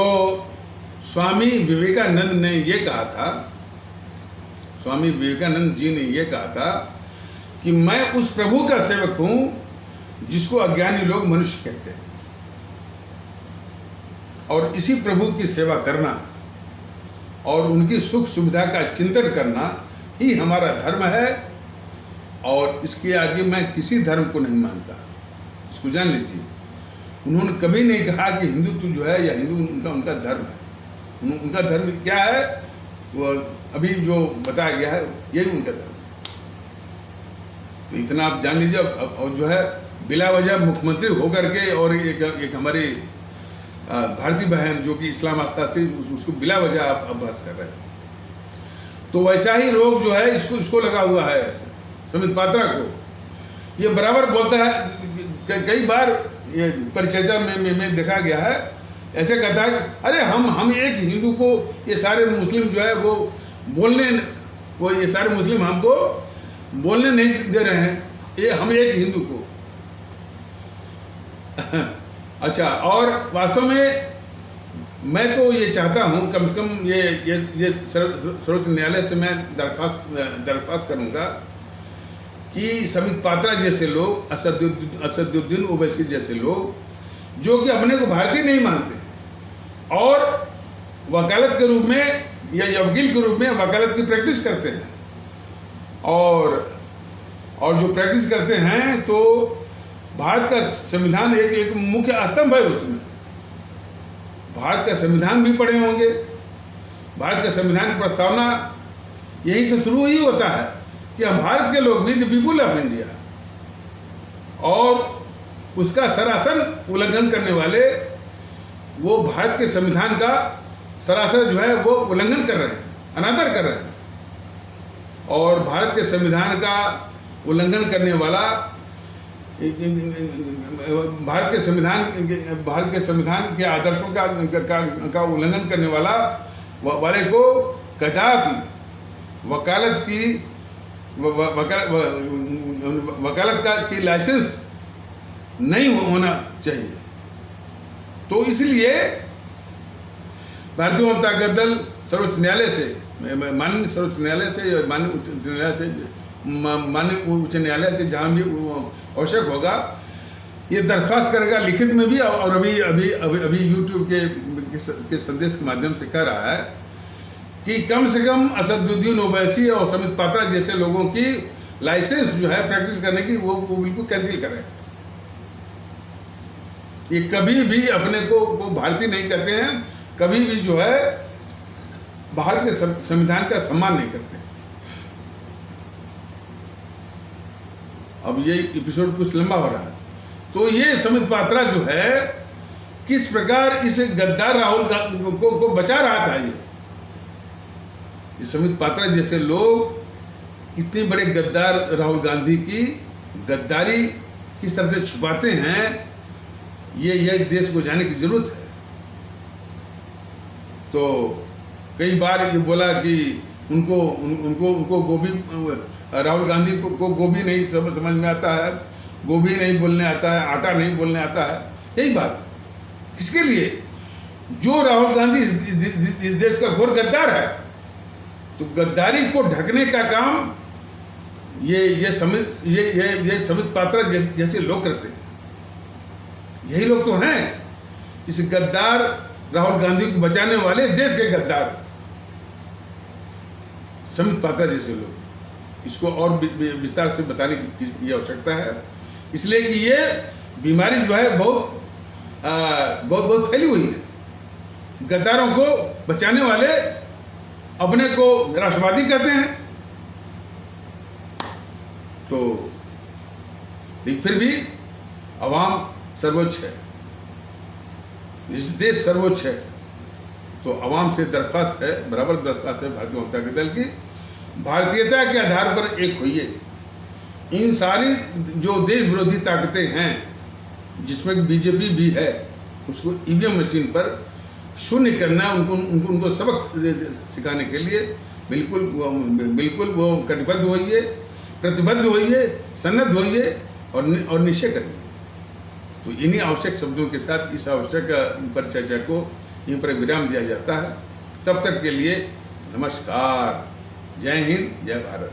स्वामी विवेकानंद ने ये कहा था, स्वामी विवेकानंद जी ने ये कहा था कि मैं उस प्रभु का सेवक हूं जिसको अज्ञानी लोग मनुष्य कहते हैं, और इसी प्रभु की सेवा करना और उनकी सुख सुविधा का चिंतन करना ही हमारा धर्म है, और इसके आगे मैं किसी धर्म को नहीं मानता। इसको जान लीजिए। उन्होंने कभी नहीं कहा कि हिंदुत्व जो है या हिंदू उनका धर्म है। उनका धर्म क्या है वो अभी जो बताया गया है, यही उनका धर्म है। तो इतना आप जान लीजिए। और जो है बिला वजह मुख्यमंत्री होकर के, और एक हमारी भारतीय बहन जो कि इस्लाम आस्था से, उसको बिला वजह आप बहस कर रहे थे। तो वैसा ही रोग जो है इसको लगा हुआ है ऐसे समित पात्रा को। ये बराबर बोलता है, कई बार ये परिचर्चा में देखा गया है, ऐसे कहता है अरे हम एक हिंदू को, ये सारे मुस्लिम जो है वो ये सारे मुस्लिम हमको बोलने नहीं दे रहे हैं, ये हम एक हिंदू को। अच्छा, और वास्तव में मैं तो ये चाहता हूँ, कम से कम ये सर्वोच्च न्यायालय से मैं दरख्वास्त करूँगा कि समित पात्रा जैसे लोग, असदुद्दीन ओवैसी जैसे लोग जो कि अपने को भारतीय नहीं मानते और वकालत के रूप में या वकील के रूप में वकालत की प्रैक्टिस करते हैं, और जो प्रैक्टिस करते हैं तो भारत का संविधान एक मुख्य स्तंभ है। उसमें भारत का संविधान भी पढ़े होंगे। भारत का संविधान की प्रस्तावना यहीं से शुरू ही होता है कि हम भारत के लोग भी, द पीपुल ऑफ इंडिया, और उसका सरासर उल्लंघन करने वाले वो भारत के संविधान का सरासर जो है वो उल्लंघन कर रहे हैं, अनादर कर रहे हैं। और भारत के संविधान का उल्लंघन करने वाला, भारत के संविधान के आदर्शों का उल्लंघन करने वाले को कदापि वकालत की लाइसेंस नहीं होना चाहिए। तो इसलिए भारतीय जनता दल सर्वोच्च न्यायालय से, माननीय सर्वोच्च न्यायालय से, माननीय उच्च न्यायालय से जहाँ भी आवश्यक होगा ये दरख्वास्त करेगा लिखित में भी, और अभी यूट्यूब के संदेश के माध्यम से कह रहा है कि कम से कम असदुद्दीन ओवैसी और समित पात्रा जैसे लोगों की लाइसेंस जो है प्रैक्टिस करने की वो बिल्कुल कैंसिल करें। ये कभी भी अपने को भारतीय नहीं कहते हैं, कभी भी जो है भारत के संविधान का सम्मान नहीं करते। अब ये एपिसोड कुछ लंबा हो रहा है। तो ये समित पात्रा जो है किस प्रकार इस गद्दार राहुल को बचा रहा था। ये समित पात्रा जैसे लोग इतने बड़े गद्दार राहुल गांधी की गद्दारी किस तरह से छुपाते हैं, ये देश को जाने की जरूरत है। तो कई बार ये बोला कि उनको गोभी, राहुल गांधी को गोभी नहीं समझ में आता है, गोभी नहीं बोलने आता है, आटा नहीं बोलने आता है। यही बात किसके लिए? जो राहुल गांधी इस देश का घोर गद्दार है। तो गद्दारी को ढकने का काम ये समित पात्रा जैसे लोग करते हैं। यही लोग तो हैं इस गद्दार राहुल गांधी को बचाने वाले देश के गद्दार समित पात्रा जैसे लोग। इसको और विस्तार से बताने की आवश्यकता है, इसलिए कि ये बीमारी जो है बहुत फैली हुई है। गद्दारों को बचाने वाले अपने को राष्ट्रवादी कहते हैं, तो फिर भी अवाम सर्वोच्च है, इस देश सर्वोच्च है। तो अवाम से दरख्वास्त है, बराबर दरख्वास्त है भारतीय जनता दल की, भारतीयता के आधार पर एक होइए। इन सारी जो देश विरोधी ताकतें हैं, जिसमें बीजेपी भी है, उसको ईवीएम मशीन पर शून्य करना, उनको सबक सिखाने के लिए बिल्कुल वो कटिबद्ध होइए, प्रतिबद्ध होइए, सन्नद्ध होइए और निश्चय करिए। तो इन्हीं आवश्यक शब्दों के साथ इस आवश्यक परिचर्चा को यहीं पर विराम दिया जाता है। तब तक के लिए नमस्कार। जय हिंद, जय भारत।